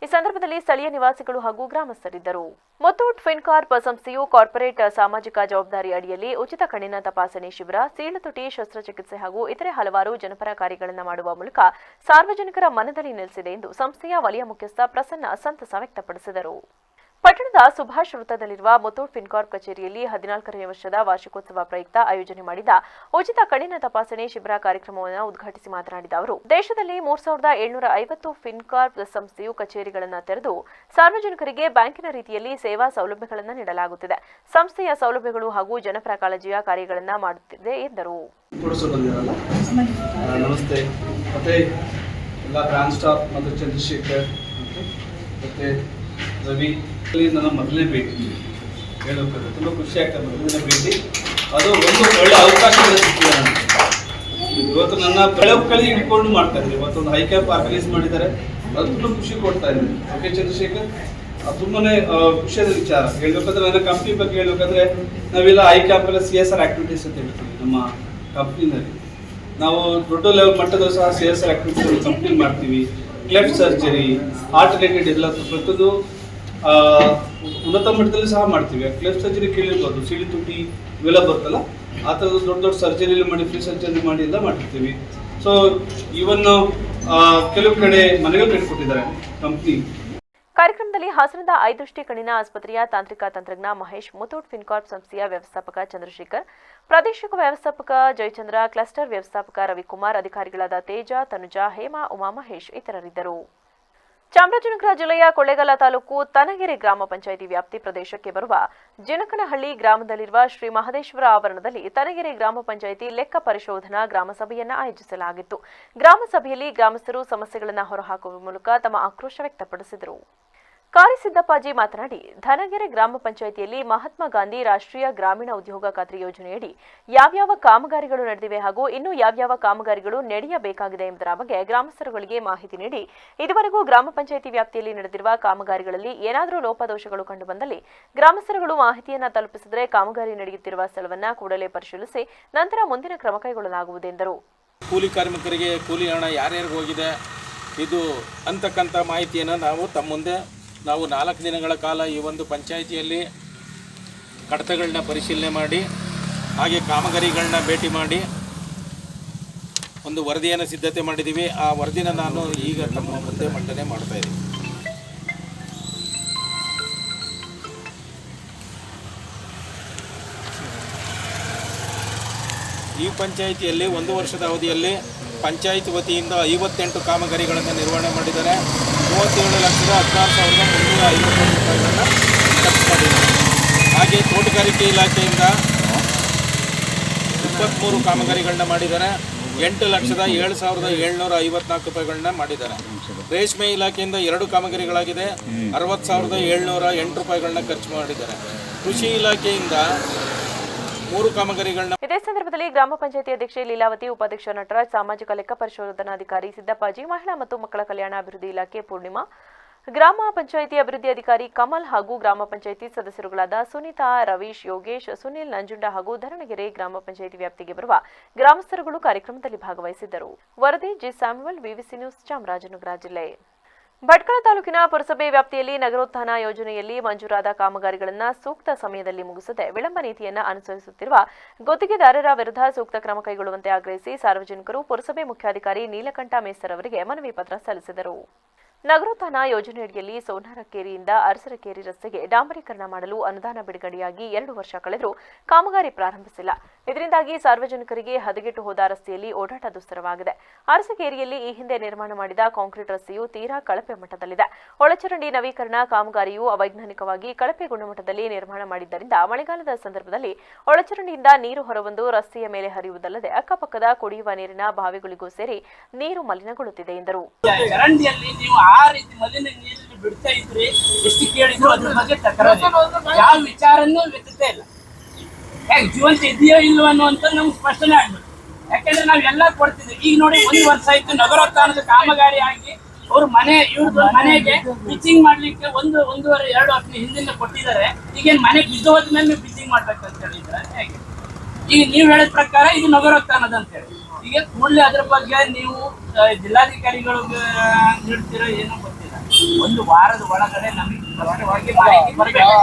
ಈ ಸಂದರ್ಭದಲ್ಲಿ ಸ್ಥಳೀಯ ನಿವಾಸಿಗಳು ಹಾಗೂ ಗ್ರಾಮಸ್ಥರಿದ್ದರು. ಮುತ್ತೂಟ್ ಫಿನ್ಕಾರ್ಪ್ ಸಂಸ್ಥೆಯು ಕಾರ್ಪೊರೇಟ್ ಸಾಮಾಜಿಕ ಜವಾಬ್ದಾರಿ ಅಡಿಯಲ್ಲಿ ಉಚಿತ ಕಣ್ಣಿನ ತಪಾಸಣೆ ಶಿಬಿರ, ಸೀಳುತುಟಿ ಶಸ್ತ್ರಚಿಕಿತ್ಸೆ ಹಾಗೂ ಇತರೆ ಹಲವಾರು ಜನಪರ ಕಾರ್ಯಗಳನ್ನು ಮಾಡುವ ಮೂಲಕ ಸಾರ್ವಜನಿಕರ ಮನದಲ್ಲಿ ನೆಲೆಸಿದೆ ಎಂದು ಸಂಸ್ಥೆಯ ವಲಯ ಮುಖ್ಯಸ್ಥ ಪ್ರಸನ್ನ ಸಂತಸ ವ್ಯಕ್ತಪಡಿಸಿದರು. ಪಟ್ಟಣದ ಸುಭಾಷ್ ವೃತ್ತದಲ್ಲಿರುವ ಮುತ್ತೂಟ್ ಫಿನ್ಕಾರ್ಪ್ ಕಚೇರಿಯಲ್ಲಿ 14ನೇ ವರ್ಷದ ವಾರ್ಷಿಕೋತ್ಸವ ಪ್ರಯುಕ್ತ ಆಯೋಜನೆ ಮಾಡಿದ ಉಚಿತ ಕಣ್ಣಿನ ತಪಾಸಣೆ ಶಿಬಿರ ಕಾರ್ಯಕ್ರಮವನ್ನು ಉದ್ಘಾಟಿಸಿ ಮಾತನಾಡಿದ ಅವರು, ದೇಶದಲ್ಲಿ 3750 ಫಿನ್ಕಾರ್ಪ್ ಸಂಸ್ಥೆಯು ಕಚೇರಿಗಳನ್ನು ತೆರೆದು ಸಾರ್ವಜನಿಕರಿಗೆ ಬ್ಯಾಂಕಿನ ರೀತಿಯಲ್ಲಿ ಸೇವಾ ಸೌಲಭ್ಯಗಳನ್ನು ನೀಡಲಾಗುತ್ತಿದೆ. ಸಂಸ್ಥೆಯ ಸೌಲಭ್ಯಗಳು ಹಾಗೂ ಜನಪರ ಕಾಳಜಿಯ ಕಾರ್ಯಗಳನ್ನು ಮಾಡುತ್ತಿದೆ ಎಂದರು. ನಮಸ್ತೆ. ಮತ್ತೆ ಎಲ್ಲ ಬ್ರಾಂಚ್ ಸ್ಟಾಫ್ ಮತ್ತು ಚಂದ್ರಶೇಖರ್ ಮತ್ತೆ ರವಿ ನನ್ನ ಮೊದಲನೇ ಭೇಟಿ ಹೇಳೋಕೆ ತುಂಬ ಖುಷಿ ಆಗ್ತದೆ. ಮೊದಲನೇ ಭೇಟಿ ಅದು ಒಂದು ಒಳ್ಳೆ ಅವಕಾಶ ಸಿಗ್ತಿದೆ ನನಗೆ. ಇವತ್ತು ನನ್ನ ಬೆಳಕಲ್ಲಿ ಹಿಡ್ಕೊಂಡು ಮಾಡ್ತಾ ಇದ್ದಾರೆ. ಇವತ್ತೊಂದು ಹೈ ಕ್ಯಾಂಪ್ ಆರ್ಗನೈಸ್ ಮಾಡಿದ್ದಾರೆ, ಅದು ತುಂಬ ಖುಷಿ ಕೊಡ್ತಾ ಇದ್ದಾರೆ. ಓಕೆ ಚಂದ್ರಶೇಖರ್, ತುಂಬಾ ಖುಷಿಯಾದ ವಿಚಾರ. ಹೇಳ್ಬೇಕಂದ್ರೆ ನನ್ನ ಕಂಪ್ನಿ ಬಗ್ಗೆ ಹೇಳ್ಬೇಕಂದ್ರೆ ನಾವೆಲ್ಲ ಹೈ ಕ್ಯಾಂಪೆಲ್ಲ CSR ಆಕ್ಟಿವಿಟೀಸ್ ಅಂತ ಹೇಳ್ತೀವಿ. ನಮ್ಮ ಕಂಪ್ನಿನಲ್ಲಿ ನಾವು ದೊಡ್ಡ ಲೆವೆಲ್ ಮಟ್ಟದಲ್ಲೂ ಸಹ CSR ಆಕ್ಟಿವಿಟೀಸ್ ಕಂಪ್ನಿ ಮಾಡ್ತೀವಿ. ಕ್ಲೆಫ್ಟ್ ಸರ್ಜರಿ, ಹಾರ್ಟ್ ರಿಲೇಟೆಡ್ ಎಲ್ಲ ಪ್ರತಿಯೊಂದು ಉನ್ನತ ಮಟ್ಟದಲ್ಲಿ ಸಹ ಮಾಡ್ತೀವಿ. ಕ್ಲೆಫ್ಟ್ ಸರ್ಜರಿ ಕೇಳಿರ್ಬೋದು, ಸೀಳುತುಟಿ ಇವೆಲ್ಲ ಬರ್ತಲ್ಲ, ಆ ಥರದ್ದು ದೊಡ್ಡ ದೊಡ್ಡ ಸರ್ಜರಿ ಮಾಡಿ, ಫ್ರೀ ಸರ್ಜರಿ ಮಾಡಿ ಎಲ್ಲ ಮಾಡಿರ್ತೀವಿ. ಸೊ ಇವನ್ ಕೆಲವು ಕಡೆ ಮನೆಗಳು ಕಟ್ಕೊಟ್ಟಿದ್ದಾರೆ ಕಂಪ್ನಿ. ಕಾರ್ಯಕ್ರಮದಲ್ಲಿ ಹಾಸನದ ಐದೃಷ್ಟಿ ಕಣ್ಣಿನ ಆಸ್ಪತ್ರೆಯ ತಾಂತ್ರಿಕ ತಂತ್ರಜ್ಞ ಮಹೇಶ್, ಮುತ್ತೂಟ್ ಫಿನ್ಕಾರ್ಪ್ ಸಂಸ್ಥೆಯ ವ್ಯವಸ್ಥಾಪಕ ಚಂದ್ರಶೇಖರ್, ಪ್ರಾದೇಶಿಕ ವ್ಯವಸ್ಥಾಪಕ ಜಯಚಂದ್ರ, ಕ್ಲಸ್ಟರ್ ವ್ಯವಸ್ಥಾಪಕ ರವಿಕುಮಾರ್, ಅಧಿಕಾರಿಗಳಾದ ತೇಜ, ತನುಜಾ, ಹೇಮಾ, ಉಮಾ ಮಹೇಶ್ ಇತರರಿದ್ದರು. ಚಾಮರಾಜನಗರ ಜಿಲ್ಲೆಯ ಕೊಳ್ಳೇಗಾಲ ತಾಲೂಕು ತನಗೆರೆ ಗ್ರಾಮ ಪಂಚಾಯಿತಿ ವ್ಯಾಪ್ತಿ ಪ್ರದೇಶಕ್ಕೆ ಬರುವ ಜಿನಕನಹಳ್ಳಿ ಗ್ರಾಮದಲ್ಲಿರುವ ಶ್ರೀ ಮಹದೇಶ್ವರ ಆವರಣದಲ್ಲಿ ತನಗೆರೆ ಗ್ರಾಮ ಪಂಚಾಯಿತಿ ಲೆಕ್ಕ ಪರಿಶೋಧನಾ ಗ್ರಾಮ ಸಭೆಯನ್ನು ಆಯೋಜಿಸಲಾಗಿತ್ತು. ಗ್ರಾಮ ಸಭೆಯಲ್ಲಿ ಗ್ರಾಮಸ್ಥರು ಸಮಸ್ಯೆಗಳನ್ನು ಹೊರಹಾಕುವ ಮೂಲಕ ತಮ್ಮ ಆಕ್ರೋಶ ವ್ಯಕ್ತಪಡಿಸಿದರು. ಕಾರಿಸಿದ್ದಪ್ಪಾಜಿ ಮಾತನಾಡಿ, ಧನಗೆರೆ ಗ್ರಾಮ ಪಂಚಾಯಿತಿಯಲ್ಲಿ ಮಹಾತ್ಮ ಗಾಂಧಿ ರಾಷ್ಟ್ರೀಯ ಗ್ರಾಮೀಣ ಉದ್ಯೋಗ ಖಾತ್ರಿ ಯೋಜನೆಯಡಿ ಯಾವ್ಯಾವ ಕಾಮಗಾರಿಗಳು ನಡೆದಿವೆ ಹಾಗೂ ಇನ್ನೂ ಯಾವ್ಯಾವ ಕಾಮಗಾರಿಗಳು ನಡೆಯಬೇಕಾಗಿದೆ ಎಂಬುದರ ಬಗ್ಗೆ ಗ್ರಾಮಸ್ಥರುಗಳಿಗೆ ಮಾಹಿತಿ ನೀಡಿ, ಇದುವರೆಗೂ ಗ್ರಾಮ ಪಂಚಾಯಿತಿ ವ್ಯಾಪ್ತಿಯಲ್ಲಿ ನಡೆದಿರುವ ಕಾಮಗಾರಿಗಳಲ್ಲಿ ಏನಾದರೂ ಲೋಪದೋಷಗಳು ಕಂಡುಬಂದಲ್ಲಿ ಗ್ರಾಮಸ್ಥರುಗಳು ಮಾಹಿತಿಯನ್ನು ತಲುಪಿಸಿದರೆ ಕಾಮಗಾರಿ ನಡೆಯುತ್ತಿರುವ ಸ್ಥಳವನ್ನು ಕೂಡಲೇ ಪರಿಶೀಲಿಸಿ ನಂತರ ಮುಂದಿನ ಕ್ರಮ ಕೈಗೊಳ್ಳಲಾಗುವುದೆಂದರು. ಕೂಲಿ ಕಾರ್ಮಿಕರಿಗೆ ಕೂಲಿ ಹಣ ಯಾರ್ಯಾರಿಗೆ ಹೋಗಿದೆ ಇದು ಅಂತಕ್ಕಂಥ ಮಾಹಿತಿಯನ್ನು ನಾವು ತಮ್ಮ ಮುಂದೆ 4 ದಿನಗಳ ಕಾಲ ಈ ಒಂದು ಪಂಚಾಯಿತಿಯಲ್ಲಿ ಕಡತಗಳನ್ನ ಪರಿಶೀಲನೆ ಮಾಡಿ ಹಾಗೆ ಕಾಮಗಾರಿಗಳನ್ನ ಭೇಟಿ ಮಾಡಿ ಒಂದು ವರದಿಯನ್ನು ಸಿದ್ಧತೆ ಮಾಡಿದ್ದೀವಿ. ಆ ವರದಿನ ನಾನು ಈಗ ತಮ್ಮ ಮುಂದೆ ಮಂಡನೆ ಮಾಡ್ತಾ ಇದ್ದೀನಿ. ಈ ಪಂಚಾಯಿತಿಯಲ್ಲಿ 1 ವರ್ಷದ ಅವಧಿಯಲ್ಲಿ ಪಂಚಾಯತ್ ವತಿಯಿಂದ 58 ಕಾಮಗಾರಿಗಳನ್ನು ನಿರ್ವಹಣೆ ಮಾಡಿದ್ದಾರೆ. 37,16,350 ರೂಪಾಯಿಗಳನ್ನು ಖರ್ಚು ಮಾಡಿದ್ದಾರೆ. ಹಾಗೆ ತೋಟಗಾರಿಕೆ ಇಲಾಖೆಯಿಂದ 23 ಕಾಮಗಾರಿಗಳನ್ನ ಮಾಡಿದ್ದಾರೆ. 8,07,754 ರೂಪಾಯಿಗಳನ್ನ ಮಾಡಿದ್ದಾರೆ. ರೇಷ್ಮೆ ಇಲಾಖೆಯಿಂದ 2 ಕಾಮಗಾರಿಗಳಾಗಿದೆ. 60,708 ರೂಪಾಯಿಗಳನ್ನ ಖರ್ಚು ಮಾಡಿದ್ದಾರೆ. ಕೃಷಿ ಇಲಾಖೆಯಿಂದ 3 ಕಾಮಗಾರಿಗಳನ್ನ. ಇದೇ ಸಂದರ್ಭದಲ್ಲಿ ಗ್ರಾಮ ಪಂಚಾಯಿತಿ ಅಧ್ಯಕ್ಷೆ ಲೀಲಾವತಿ, ಉಪಾಧ್ಯಕ್ಷ ನಟರಾಜ್, ಸಾಮಾಜಿಕ ಲೆಕ್ಕ ಪರಿಶೋಧನಾಧಿಕಾರಿ ಸಿದ್ದಪ್ಪಾಜಿ, ಮಹಿಳಾ ಮತ್ತು ಮಕ್ಕಳ ಕಲ್ಯಾಣ ಅಭಿವೃದ್ಧಿ ಇಲಾಖೆ ಪೂರ್ಣಿಮಾ, ಗ್ರಾಮ ಪಂಚಾಯಿತಿ ಅಭಿವೃದ್ಧಿ ಅಧಿಕಾರಿ ಕಮಲ್ ಹಾಗೂ ಗ್ರಾಮ ಪಂಚಾಯಿತಿ ಸದಸ್ಯರುಗಳಾದ ಸುನೀತಾ, ರವೀಶ್, ಯೋಗೇಶ್, ಸುನಿಲ್, ನಂಜುಂಡ ಹಾಗೂ ಧರಣಗೆರೆ ಗ್ರಾಮ ಪಂಚಾಯಿತಿ ವ್ಯಾಪ್ತಿಗೆ ಬರುವ ಗ್ರಾಮಸ್ಥರುಗಳು ಕಾರ್ಯಕ್ರಮದಲ್ಲಿ ಭಾಗವಹಿಸಿದ್ದರು. ವರದಿ ಜಿ ಸ್ಯಾಮ್ಯುಯಲ್, ವಿವಿಸಿ ನ್ಯೂಸ್, ಚಾಮರಾಜನಗರ ಜಿಲ್ಲೆ. ಭಟ್ಕಳ ತಾಲೂಕಿನ ಪುರಸಭೆ ವ್ಯಾಪ್ತಿಯಲ್ಲಿ ನಗರೋತ್ಥಾನ ಯೋಜನೆಯಲ್ಲಿ ಮಂಜೂರಾದ ಕಾಮಗಾರಿಗಳನ್ನು ಸೂಕ್ತ ಸಮಯದಲ್ಲಿ ಮುಗಿಸದೆ ವಿಳಂಬ ನೀತಿಯನ್ನು ಅನುಸರಿಸುತ್ತಿರುವ ಗುತ್ತಿಗೆದಾರರ ವಿರುದ್ಧ ಸೂಕ್ತ ಕ್ರಮ ಕೈಗೊಳ್ಳುವಂತೆ ಆಗ್ರಹಿಸಿ ಸಾರ್ವಜನಿಕರು ಪುರಸಭೆ ಮುಖ್ಯಾಧಿಕಾರಿ ನೀಲಕಂಠ ಮೇಸರ್ ಅವರಿಗೆ ಮನವಿ ಪತ್ರ ಸಲ್ಲಿಸಿದರು. ನಗರೋತ್ಥಾನ ಯೋಜನೆಯಡಿಯಲ್ಲಿ ಸೋನಾರಕೇರಿಯಿಂದ ಅರಸರಕೇರಿ ರಸ್ತೆಗೆ ಡಾಂಬರೀಕರಣ ಮಾಡಲು ಅನುದಾನ ಬಿಡುಗಡೆಯಾಗಿ 2 ವರ್ಷ ಕಳೆದರೂ ಕಾಮಗಾರಿ ಪ್ರಾರಂಭಿಸಿಲ್ಲ. ಇದರಿಂದಾಗಿ ಸಾರ್ವಜನಿಕರಿಗೆ ಹದಗೆಟ್ಟು ಹೋದ ರಸ್ತೆಯಲ್ಲಿ ಓಡಾಟ ದುಸ್ತರವಾಗಿದೆ. ಅರಸಕೇರಿಯಲ್ಲಿ ಈ ಹಿಂದೆ ನಿರ್ಮಾಣ ಮಾಡಿದ ಕಾಂಕ್ರೀಟ್ ರಸ್ತೆಯು ತೀರಾ ಕಳಪೆ ಮಟ್ಟದಲ್ಲಿದೆ. ಒಳಚರಂಡಿ ನವೀಕರಣ ಕಾಮಗಾರಿಯು ಅವೈಜ್ಞಾನಿಕವಾಗಿ ಕಳಪೆ ಗುಣಮಟ್ಟದಲ್ಲಿ ನಿರ್ಮಾಣ ಮಾಡಿದ್ದರಿಂದ ಮಳೆಗಾಲದ ಸಂದರ್ಭದಲ್ಲಿ ಒಳಚರಂಡಿಯಿಂದ ನೀರು ಹೊರಬಂದು ರಸ್ತೆಯ ಮೇಲೆ ಹರಿಯುವುದಲ್ಲದೆ ಅಕ್ಕಪಕ್ಕದ ಕುಡಿಯುವ ನೀರಿನ ಬಾವಿಗಳಿಗೂ ಸೇರಿ ನೀರು ಮಲಿನಗೊಳ್ಳುತ್ತಿದೆ ಎಂದರು. ಆ ರೀತಿ ಮಲಿನ ನೀರನ್ನು ಬಿಡ್ತಾ ಇದ್ರಿ, ಎಷ್ಟು ಕೇಳಿದ್ರು ಅದ್ರ ಬಗ್ಗೆ ತಕರಾರು, ಯಾವ ವಿಚಾರನೂ ವ್ಯಕ್ತತೆ ಇಲ್ಲ. ಯಾಕೆ ಜೀವಂತ ಇದೆಯೋ ಇಲ್ವೋ ಅನ್ನುವಂತ ನಮ್ಗೆ ಸ್ಪಷ್ಟನೆ ಆಗ್ಬೇಕು. ಯಾಕೆಂದ್ರೆ ನಾವೆಲ್ಲ ಕೊಡ್ತಿದ್ವಿ. ಈಗ ನೋಡಿ 1 ವರ್ಷ ಆಯ್ತು ನಗರೋತ್ಥಾನದ ಕಾಮಗಾರಿ ಆಗಿ ಅವ್ರ ಇವ್ರದ್ದು ಮನೆಗೆ ಪಿಚಿಂಗ್ ಮಾಡ್ಲಿಕ್ಕೆ 1.5-2 ವರ್ಷ ಹಿಂದಿನ ಕೊಟ್ಟಿದ್ದಾರೆ. ಈಗೇನು ಮನೆ ಬಿದ್ದು ಹೋದ್ಮೇಲೆ ಪಿಚಿಂಗ್ ಮಾಡ್ಬೇಕಂತ ಹೇಳಿದ್ರೆ ಹೇಗೆ? ಈಗ ನೀವು ಹೇಳಿದ ಪ್ರಕಾರ ಇದು ನಗರೋತ್ಥಾನದ ಅಂತ ಹೇಳಿ, ಈಗ ಕೂಡಲೇ ಅದ್ರ ಬಗ್ಗೆ ನೀವು ಜಿಲ್ಲಾಧಿಕಾರಿಗಳು ನೀಡ್ತಿರೋ ಏನೋ ಗೊತ್ತಿಲ್ಲ. 1 ವಾರದ ಒಳಗಡೆ ನಮಗೆ ಸ್ಪಷ್ಟವಾಗಿ ಮಾಹಿತಿ ಬರಬೇಕು.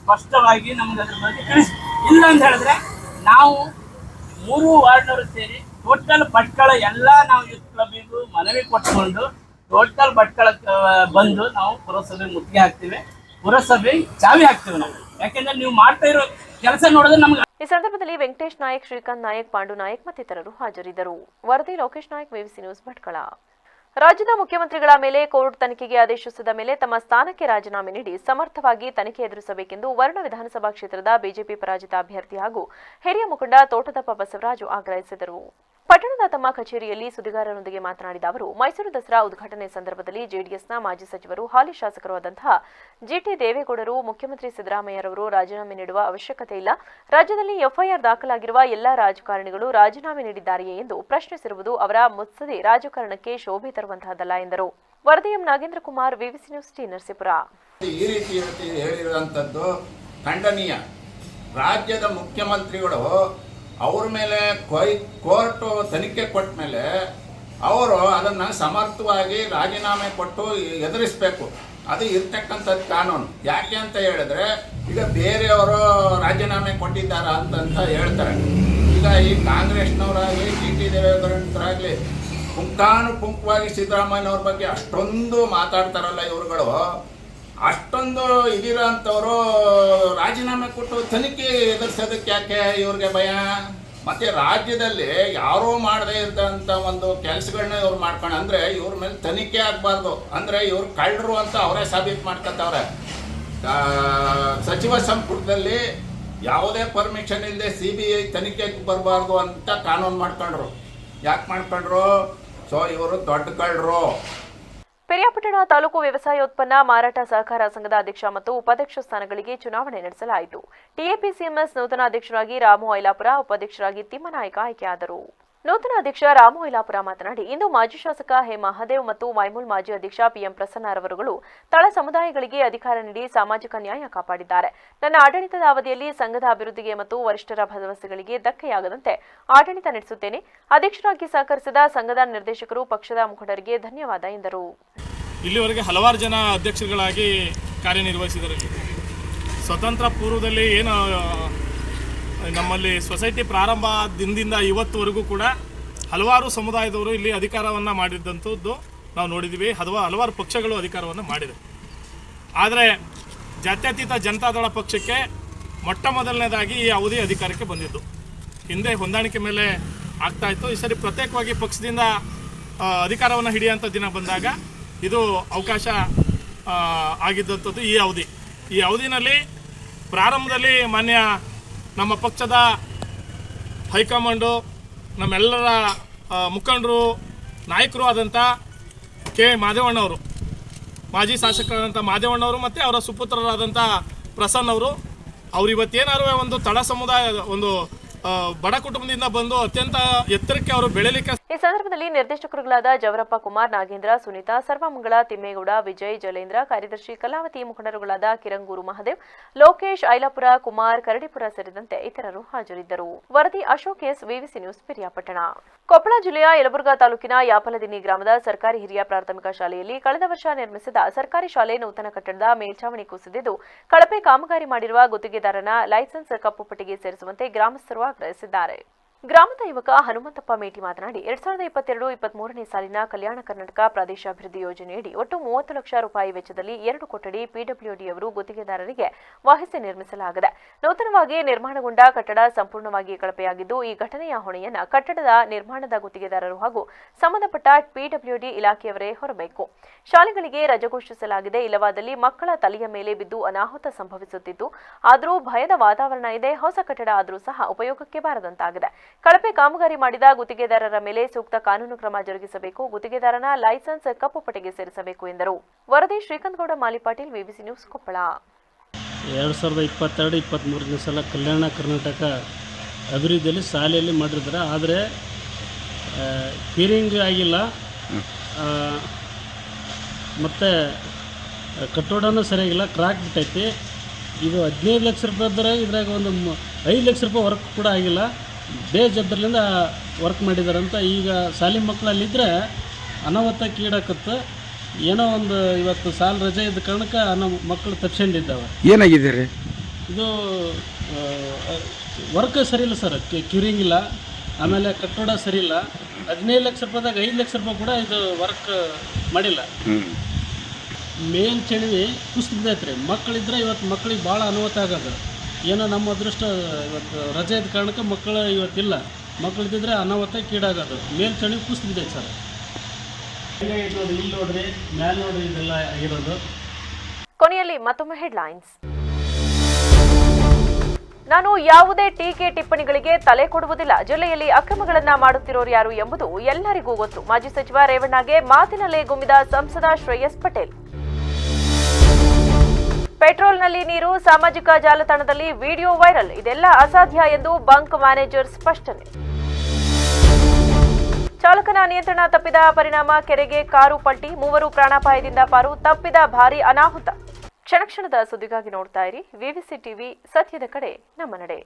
ಸ್ಪಷ್ಟವಾಗಿ ನಮ್ಗೆ ಅದ್ರ ಬಗ್ಗೆ ತಿಳಿಸಿ. ಇಲ್ಲ ಅಂತ ಹೇಳಿದ್ರೆ ನಾವು 3 ವಾರ್ಡ್ನವರು ಸೇರಿ ಟೋಟಲ್ ಭಟ್ಕಳ ಎಲ್ಲ ನಾವು ಯೂತ್ ಕ್ಲಬ್ಬಿಗೂ ಮನವಿ ಕೊಟ್ಕೊಂಡು ಟೋಟಲ್ ಭಟ್ಕಳ ಬಂದು ನಾವು ಪುರಸಭೆ ಮುತ್ತಿಗೆ ಹಾಕ್ತೀವಿ, ಪುರಸಭೆ ಚಾವಿ ಹಾಕ್ತೀವಿ ನಾವು. ಯಾಕೆಂದ್ರೆ ನೀವು ಮಾಡ್ತಾ ಇರೋ ಕೆಲಸ ನೋಡಿದ್ರೆ ನಮ್ಗೆ. ಈ ಸಂದರ್ಭದಲ್ಲಿ ವೆಂಕಟೇಶ್ ನಾಯಕ್, ಶ್ರೀಕಾಂತ್ ನಾಯಕ್, ಪಾಂಡು ನಾಯಕ್ ಮತ್ತಿತರರು ಹಾಜರಿದ್ದರು. ವರದಿ ಲೋಕೇಶ್ ನಾಯಕ್, ವಿವಿಸಿ ನ್ಯೂಸ್, ಭಟ್ಕಳ. ರಾಜ್ಯದ ಮುಖ್ಯಮಂತ್ರಿಗಳ ಮೇಲೆ ಕೋರ್ಟ್ ತನಿಖೆಗೆ ಆದೇಶಿಸಿದ ಮೇಲೆ ತಮ್ಮ ಸ್ಥಾನಕ್ಕೆ ರಾಜೀನಾಮೆ ನೀಡಿ ಸಮರ್ಥವಾಗಿ ತನಿಖೆ ಎದುರಿಸಬೇಕೆಂದು ವರ್ಣ ವಿಧಾನಸಭಾ ಕ್ಷೇತ್ರದ ಬಿಜೆಪಿ ಪರಾಜಿತ ಅಭ್ಯರ್ಥಿ ಹಾಗೂ ಹಿರಿಯ ಮುಖಂಡ ತೋಟದಪ್ಪ ಬಸವರಾಜು ಆಗ್ರಹಿಸಿದರು. ಪಟ್ಟಣದ ತಮ್ಮ ಕಚೇರಿಯಲ್ಲಿ ಸುದ್ದಿಗಾರರೊಂದಿಗೆ ಮಾತನಾಡಿದ ಅವರು, ಮೈಸೂರು ದಸರಾ ಉದ್ಘಾಟನೆ ಸಂದರ್ಭದಲ್ಲಿ ಜೆಡಿಎಸ್ನ ಮಾಜಿ ಸಚಿವರು ಹಾಲಿ ಶಾಸಕರು ಆದಂತಹ ಜಿಟಿ ದೇವೇಗೌಡರು ಮುಖ್ಯಮಂತ್ರಿ ಸಿದ್ದರಾಮಯ್ಯರವರು ರಾಜೀನಾಮೆ ನೀಡುವ ಅವಶ್ಯಕತೆ ಇಲ್ಲ, ರಾಜ್ಯದಲ್ಲಿ ಎಫ್ಐಆರ್ ದಾಖಲಾಗಿರುವ ಎಲ್ಲಾ ರಾಜಕಾರಣಿಗಳು ರಾಜೀನಾಮೆ ನೀಡಿದ್ದಾರೆಯೇ ಎಂದು ಪ್ರಶ್ನಿಸಿರುವುದು ಅವರ ಮುತ್ಸದಿ ರಾಜಕಾರಣಕ್ಕೆ ಶೋಭೆ ತರುವಂತಹದ್ದಲ್ಲ ಎಂದರು. ವರದಿ M Nagendra Kumar, ವಿವಿಸಿ news, T Narasipura. ಈ ರೀತಿ ಹೇಳಿರುವಂಥದ್ದು ಖಂಡನೀಯ. ರಾಜ್ಯದ ಮುಖ್ಯಮಂತ್ರಿಗಳು ಅವ್ರ ಮೇಲೆ ಕೋರ್ಟು ತನಿಖೆ ಕೊಟ್ಟ ಮೇಲೆ ಅವರು ಅದನ್ನು ಸಮರ್ಥವಾಗಿ ರಾಜೀನಾಮೆ ಕೊಟ್ಟು ಎದುರಿಸಬೇಕು. ಅದು ಇರ್ತಕ್ಕಂಥದ್ದು ಕಾನೂನು. ಯಾಕೆ ಅಂತ ಹೇಳಿದ್ರೆ ಈಗ ಬೇರೆಯವರು ರಾಜೀನಾಮೆ ಕೊಟ್ಟಿದ್ದಾರೆ ಅಂತ ಹೇಳ್ತಾರೆ. ಈಗ ಈ ಕಾಂಗ್ರೆಸ್ನವರಾಗಲಿ ಜಿಟಿ ದೇವೇಗೌಡರಾಗಲಿ ಪುಂಖಾನುಪುಂಖವಾಗಿ ಸಿದ್ದರಾಮಯ್ಯನವ್ರ ಬಗ್ಗೆ ಅಷ್ಟೊಂದು ಮಾತಾಡ್ತಾರಲ್ಲ ಇವ್ರುಗಳು, ಅಷ್ಟೊಂದು ಇದಿರೋಂಥವ್ರು ರಾಜೀನಾಮೆ ಕೊಟ್ಟು ತನಿಖೆ ಎದುರಿಸೋದಕ್ಕೆ ಯಾಕೆ ಇವ್ರಿಗೆ ಭಯ? ಮತ್ತು ರಾಜ್ಯದಲ್ಲಿ ಯಾರೋ ಮಾಡದೇ ಇದ್ದಂಥ ಒಂದು ಕೆಲಸಗಳನ್ನ ಇವ್ರು ಮಾಡ್ಕೊಂಡು, ಅಂದರೆ ಇವ್ರ ಮೇಲೆ ತನಿಖೆ ಆಗಬಾರ್ದು, ಅಂದರೆ ಇವ್ರು ಕಳ್ಳರು ಅಂತ ಅವರೇ ಸಾಬೀತು ಮಾಡ್ಕೊತವ್ರೆ. ಸಚಿವ ಸಂಪುಟದಲ್ಲಿ ಯಾವುದೇ ಪರ್ಮಿಷನ್ ಇಲ್ಲದೆ CBI ತನಿಖೆಗೆ ಬರಬಾರ್ದು ಅಂತ ಕಾನೂನು ಮಾಡ್ಕೊಂಡ್ರು. ಯಾಕೆ ಮಾಡ್ಕೊಂಡ್ರು? ಸೊ ಇವರು ದೊಡ್ಡ ಕಳ್ಳರು. ಪೆರಿಯಾಪಟ್ಟಣ ತಾಲೂಕು ವ್ಯವಸಾಯ ಉತ್ಪನ್ನ ಮಾರಾಟ ಸಹಕಾರ ಸಂಘದ ಅಧ್ಯಕ್ಷ ಮತ್ತು ಉಪಾಧ್ಯಕ್ಷ ಸ್ಥಾನಗಳಿಗೆ ಚುನಾವಣೆ ನಡೆಸಲಾಯಿತು. ಟಿಎಪಿಸಿಎಂಎಸ್ ನೂತನ ಅಧ್ಯಕ್ಷರಾಗಿ ರಾಮು ಐಲಾಪುರ, ಉಪಾಧ್ಯಕ್ಷರಾಗಿ ತಿಮ್ಮನಾಯಕ ಆಯ್ಕೆಯಾದರು. ನೂತನ ಅಧ್ಯಕ್ಷ ರಾಮು ಐಲಾಪುರ ಮಾತನಾಡಿ, ಇಂದು ಮಾಜಿ ಶಾಸಕ ಹೆ ಮಹಾದೇವ್ ಮತ್ತು ಮೈಮೂಲ್ ಮಾಜಿ ಅಧ್ಯಕ್ಷ ಪಿಎಂ ಪ್ರಸನ್ನರವರುಗಳು ತಳ ಸಮುದಾಯಗಳಿಗೆ ಅಧಿಕಾರ ನೀಡಿ ಸಾಮಾಜಿಕ ನ್ಯಾಯ ಕಾಪಾಡಿದ್ದಾರೆ. ನನ್ನ ಆಡಳಿತದ ಅವಧಿಯಲ್ಲಿ ಸಂಘದ ಅಭಿವೃದ್ಧಿಗೆ ಮತ್ತು ವರಿಷ್ಠರ ಭರವಸೆಗಳಿಗೆ ಧಕ್ಕೆಯಾಗದಂತೆ ಆಡಳಿತ ನಡೆಸುತ್ತೇನೆ. ಅಧ್ಯಕ್ಷರಾಗಿ ಸಹಕರಿಸಿದ ಸಂಘದ ನಿರ್ದೇಶಕರು, ಪಕ್ಷದ ಮುಖಂಡರಿಗೆ ಧನ್ಯವಾದ ಎಂದರು. ಇಲ್ಲಿವರೆಗೆ ಹಲವಾರು ಜನ ಅಧ್ಯಕ್ಷರುಗಳಾಗಿ ಕಾರ್ಯನಿರ್ವಹಿಸಿದರು. ಸ್ವತಂತ್ರ ಪೂರ್ವದಲ್ಲಿ ಏನು ನಮ್ಮಲ್ಲಿ ಸೊಸೈಟಿ ಪ್ರಾರಂಭ ದಿನದಿಂದ ಇವತ್ತುವರೆಗೂ ಕೂಡ ಹಲವಾರು ಸಮುದಾಯದವರು ಇಲ್ಲಿ ಅಧಿಕಾರವನ್ನು ಮಾಡಿದ್ದಂಥದ್ದು ನಾವು ನೋಡಿದ್ದೀವಿ. ಹಲವಾರು ಪಕ್ಷಗಳು ಅಧಿಕಾರವನ್ನು ಮಾಡಿದೆ. ಆದರೆ ಜಾತ್ಯತೀತ ಜನತಾದಳ ಪಕ್ಷಕ್ಕೆ ಮೊಟ್ಟ ಮೊದಲನೇದಾಗಿ ಈ ಅವಧಿ ಅಧಿಕಾರಕ್ಕೆ ಬಂದಿದ್ದು. ಹಿಂದೆ ಹೊಂದಾಣಿಕೆ ಮೇಲೆ ಆಗ್ತಾಯಿತ್ತು. ಈ ಸರಿ ಪ್ರತ್ಯೇಕವಾಗಿ ಪಕ್ಷದಿಂದ ಅಧಿಕಾರವನ್ನು ಹಿಡಿಯುವಂಥ ದಿನ ಬಂದಾಗ ಇದು ಅವಕಾಶ ಆಗಿದ್ದಂಥದ್ದು ಈ ಅವಧಿನಲ್ಲಿ ಪ್ರಾರಂಭದಲ್ಲಿ ಮಾನ್ಯ ನಮ್ಮ ಪಕ್ಷದ ಹೈಕಮಾಂಡು, ನಮ್ಮೆಲ್ಲರ ಮುಖಂಡರು, ನಾಯಕರು ಆದಂಥ ಕೆ ಮಾದೇವಣ್ಣವರು, ಮಾಜಿ ಶಾಸಕರಾದಂಥ ಮಾದೇವಣ್ಣವರು ಮತ್ತು ಅವರ ಸುಪುತ್ರರಾದಂಥ ಪ್ರಸನ್ನವರು, ಅವ್ರು ಇವತ್ತೇನಾರು ಒಂದು ತಳ ಸಮುದಾಯ, ಒಂದು ಬಡ ಕುಟುಂಬದಿಂದ ಬಂದು ಅತ್ಯಂತ ಎತ್ತರಕ್ಕೆ ಅವರು ಬೆಳೆಯಲಿಕ್ಕೆ. ಈ ಈ ಸಂದರ್ಭದಲ್ಲಿ ನಿರ್ದೇಶಕರುಗಳಾದ ಜವರಪ್ಪ ಕುಮಾರ್, ನಾಗೇಂದ್ರ, ಸುನೀತಾ, ಸರ್ವಮಂಗಳ, ತಿಮ್ಮೇಗೌಡ, ವಿಜಯ್, ಜಲೇಂದ್ರ, ಕಾರ್ಯದರ್ಶಿ ಕಲಾವತಿ, ಮುಖಂಡರುಗಳಾದ ಕಿರಂಗೂರು ಮಹದೇವ್, ಲೋಕೇಶ್, ಐಲಾಪುರ, ಕುಮಾರ್, ಕರಡಿಪುರ ಸೇರಿದಂತೆ ಇತರರು ಹಾಜರಿದ್ದರು. ವರದಿ Ashok S, VVC news, Piriyapatna. Koppal ಜಿಲ್ಲೆಯ ಯಲಬುರ್ಗಾ ತಾಲೂಕಿನ ಯಾಪಲದಿನ್ನಿ ಗ್ರಾಮದ ಸರ್ಕಾರಿ ಹಿರಿಯ ಪ್ರಾಥಮಿಕ ಶಾಲೆಯಲ್ಲಿ ಕಳೆದ ವರ್ಷ ನಿರ್ಮಿಸಿದ ಸರ್ಕಾರಿ ಶಾಲೆ ನೂತನ ಕಟ್ಟಡದ ಮೇಲ್ಛಾವಣಿ ಕುಸಿದಿದ್ದು ಕಳಪೆ ಕಾಮಗಾರಿ ಮಾಡಿರುವ ಗುತ್ತಿಗೆದಾರನ ಲೈಸೆನ್ಸ್ ಕಪ್ಪು ಪಟ್ಟಿಗೆ ಸೇರಿಸುವಂತೆ ಗ್ರಾಮಸ್ಥರು ಆಗ್ರಹಿಸಿದ್ದಾರೆ. ಗ್ರಾಮದ ಯುವಕ ಹನುಮಂತಪ್ಪ ಮೇಟಿ ಮಾತನಾಡಿ 2022-23ನೇ ಸಾಲಿನ ಕಲ್ಯಾಣ ಕರ್ನಾಟಕ ಪ್ರದೇಶಾಭಿವೃದ್ಧಿ ಯೋಜನೆಯಡಿ ಒಟ್ಟು 30 ಲಕ್ಷ ರೂಪಾಯಿ ವೆಚ್ಚದಲ್ಲಿ 2 ಕೊಠಡಿ ಪಿಡಬ್ಲ್ಯೂಡಿ ಅವರು ಗುತ್ತಿಗೆದಾರರಿಗೆ ವಹಿಸಿ ನಿರ್ಮಿಸಲಾಗಿದೆ. ನೂತನವಾಗಿ ನಿರ್ಮಾಣಗೊಂಡ ಕಟ್ಟಡ ಸಂಪೂರ್ಣವಾಗಿ ಕಳಪೆಯಾಗಿದ್ದು ಈ ಘಟನೆಯ ಹೊಣೆಯನ್ನು ಕಟ್ಟಡದ ನಿರ್ಮಾಣದ ಗುತ್ತಿಗೆದಾರರು ಹಾಗೂ ಸಂಬಂಧಪಟ್ಟ ಪಿಡಬ್ಲ್ಯೂಡಿ ಇಲಾಖೆಯವರೇ ಹೊರಬೇಕು. ಶಾಲೆಗಳಿಗೆ ರಜೆ ಘೋಷಿಸಲಾಗಿದೆ. ಇಲ್ಲವಾದಲ್ಲಿ ಮಕ್ಕಳ ತಲೆಯ ಮೇಲೆ ಬಿದ್ದು ಅನಾಹುತ ಸಂಭವಿಸುತ್ತಿದ್ದು ಆದರೂ ಭಯದ ವಾತಾವರಣ ಇದೆ. ಹೊಸ ಕಟ್ಟಡ ಆದರೂ ಸಹ ಉಪಯೋಗಕ್ಕೆ ಬಾರದಂತಾಗಿದೆ. ಕಳಪೆ ಕಾಮಗಾರಿ ಮಾಡಿದ ಗುತ್ತಿಗೆದಾರರ ಮೇಲೆ ಸೂಕ್ತ ಕಾನೂನು ಕ್ರಮ ಜರುಗಿಸಬೇಕು. ಗುತ್ತಿಗೆದಾರನ ಲೈಸೆನ್ಸ್ ಕಪ್ಪು ಪಟ್ಟಿಗೆ ಸೇರಿಸಬೇಕು ಎಂದರು. ವರದಿ ಶ್ರೀಕಾಂತಗೌಡ ಮಾಲಿಪಾಟೀಲ್, ವಿವಿಸಿ ನ್ಯೂಸ್, ಕೊಪ್ಪಳ. 2022-23ನೇ ಸಲ ಕಲ್ಯಾಣ ಕರ್ನಾಟಕ ಅಭಿವೃದ್ಧಿಯಲ್ಲಿ ಶಾಲೆಯಲ್ಲಿ ಮಾಡಿರ್ತಾರೆ. ಆದರೆ ಕ್ಯೂರಿಂಗ್ ಆಗಿಲ್ಲ ಮತ್ತು ಕಟ್ಟೋಡನೂ ಸರಿಯಾಗಿಲ್ಲ, ಕ್ರಾಕ್ ಬಿಟ್ಟೈತಿ. ಇದು 15 ಲಕ್ಷ ರೂಪಾಯಿ ಇದ್ದರೆ ಇದ್ರಾಗ ಒಂದು 5 ಲಕ್ಷ ರೂಪಾಯಿ ವರ್ಕ್ ಕೂಡ ಆಗಿಲ್ಲ. ಬೇಜವಾಬ್ದಾರಿಯಿಂದ ವರ್ಕ್ ಮಾಡಿದಾರಂತ. ಈಗ ಶಾಲೆ ಮಕ್ಕಳಲ್ಲಿದ್ದರೆ ಅನಾಹುತಕ್ಕೀಡಾಕತ್ತೆ. ಏನೋ ಒಂದು ಇವತ್ತು ಸಾಲ ರಜೆ ಇದ್ದ ಕಾರಣಕ್ಕೆ ಮಕ್ಕಳು ತಪ್ಪಿಸ್ಕೊಂಡಿದ್ದಾವೆ. ಏನಾಗಿದೆ ರೀ ಇದು? ವರ್ಕ್ ಸರಿ ಇಲ್ಲ ಸರ್, ಕ್ಯೂರಿಂಗ್ ಇಲ್ಲ, ಆಮೇಲೆ ಕಟ್ಟಡ ಸರಿ ಇಲ್ಲ. 15 ಲಕ್ಷ ರೂಪಾಯಿದಾಗ 5 ಲಕ್ಷ ರೂಪಾಯಿ ಕೂಡ ಇದು ವರ್ಕ್ ಮಾಡಿಲ್ಲ. ಮೇನ್ ಚಣಿವಿ ಕುಸಿದು ಬಿದ್ದೈತೆ ರೀ. ಮಕ್ಕಳಿದ್ರೆ ಇವತ್ತು ಮಕ್ಕಳಿಗೆ ಭಾಳ ಅನಾಹುತ ಆಗೋದು. ಏನೋ ನಮ್ಮ ಅದೃಷ್ಟ ಇವತ್ತು ರಜೆ ಇದ್ದ ಕಾರಣಕ್ಕೆ ಮಕ್ಕಳು ಇವತ್ತಿಲ್ಲ. ಮಕ್ಕಳಿದ್ದರೆ ಅನಾಹುತಕ್ಕೀಡಾಗೋದು. ಮೇಲ್ ಚಣಿವಿ ಕುಸಿದು ಬಿದ್ದೈತೆ ಸರ್. ನೋಡಿ, ಇಲ್ಲಿ ನೋಡ್ರಿ, ಮ್ಯಾಲೆ ನೋಡ್ರಿ, ಇದೆಲ್ಲ ಆಗಿರೋದು. ಕೊನೆಯಲ್ಲಿ ಮತ್ತೊಮ್ಮೆ ಹೆಡ್ಲೈನ್ಸ್. ನಾನು ಯಾವುದೇ ಟೀಕೆ ಟಿಪ್ಪಣಿಗಳಿಗೆ ತಲೆ ಕೊಡುವುದಿಲ್ಲ. ಜಿಲ್ಲೆಯಲ್ಲಿ ಅಕ್ರಮಗಳನ್ನ ಮಾಡುತ್ತಿರೋರು ಯಾರು ಎಂಬುದು ಎಲ್ಲರಿಗೂ ಗೊತ್ತು. ಮಾಜಿ ಸಚಿವ ರೇವಣ್ಣಗೆ ಮಾತಿನಲ್ಲೇ ಗುಮ್ಮಿದ ಸಂಸದ ಶ್ರೇಯಸ್ ಪಟೇಲ್. ಪೆಟ್ರೋಲ್ನಲ್ಲಿ ನೀರು, ಸಾಮಾಜಿಕ ಜಾಲತಾಣದಲ್ಲಿ ವಿಡಿಯೋ ವೈರಲ್. ಇದೆಲ್ಲ ಅಸಾಧ್ಯ ಎಂದು ಬಂಕ್ ಮ್ಯಾನೇಜರ್ ಸ್ಪಷ್ಟನೆ. ಚಾಲಕನ ನಿಯಂತ್ರಣ ತಪ್ಪಿದ ಪರಿಣಾಮ ಕೆರೆಗೆ ಕಾರು ಪಲ್ಟಿ, 3 ಪ್ರಾಣಾಪಾಯದಿಂದ ಪಾರು, ತಪ್ಪಿದ ಭಾರೀ ಅನಾಹುತ. ಕ್ಷಣ ಕ್ಷಣದ ಸುದ್ದಿಗಾಗಿ ನೋಡ್ತಾ ಇರಿ ವಿವಿಸಿ ಟಿವಿ, ಸತ್ಯದ ಕಡೆ ನಮ್ಮ ನಡೆ.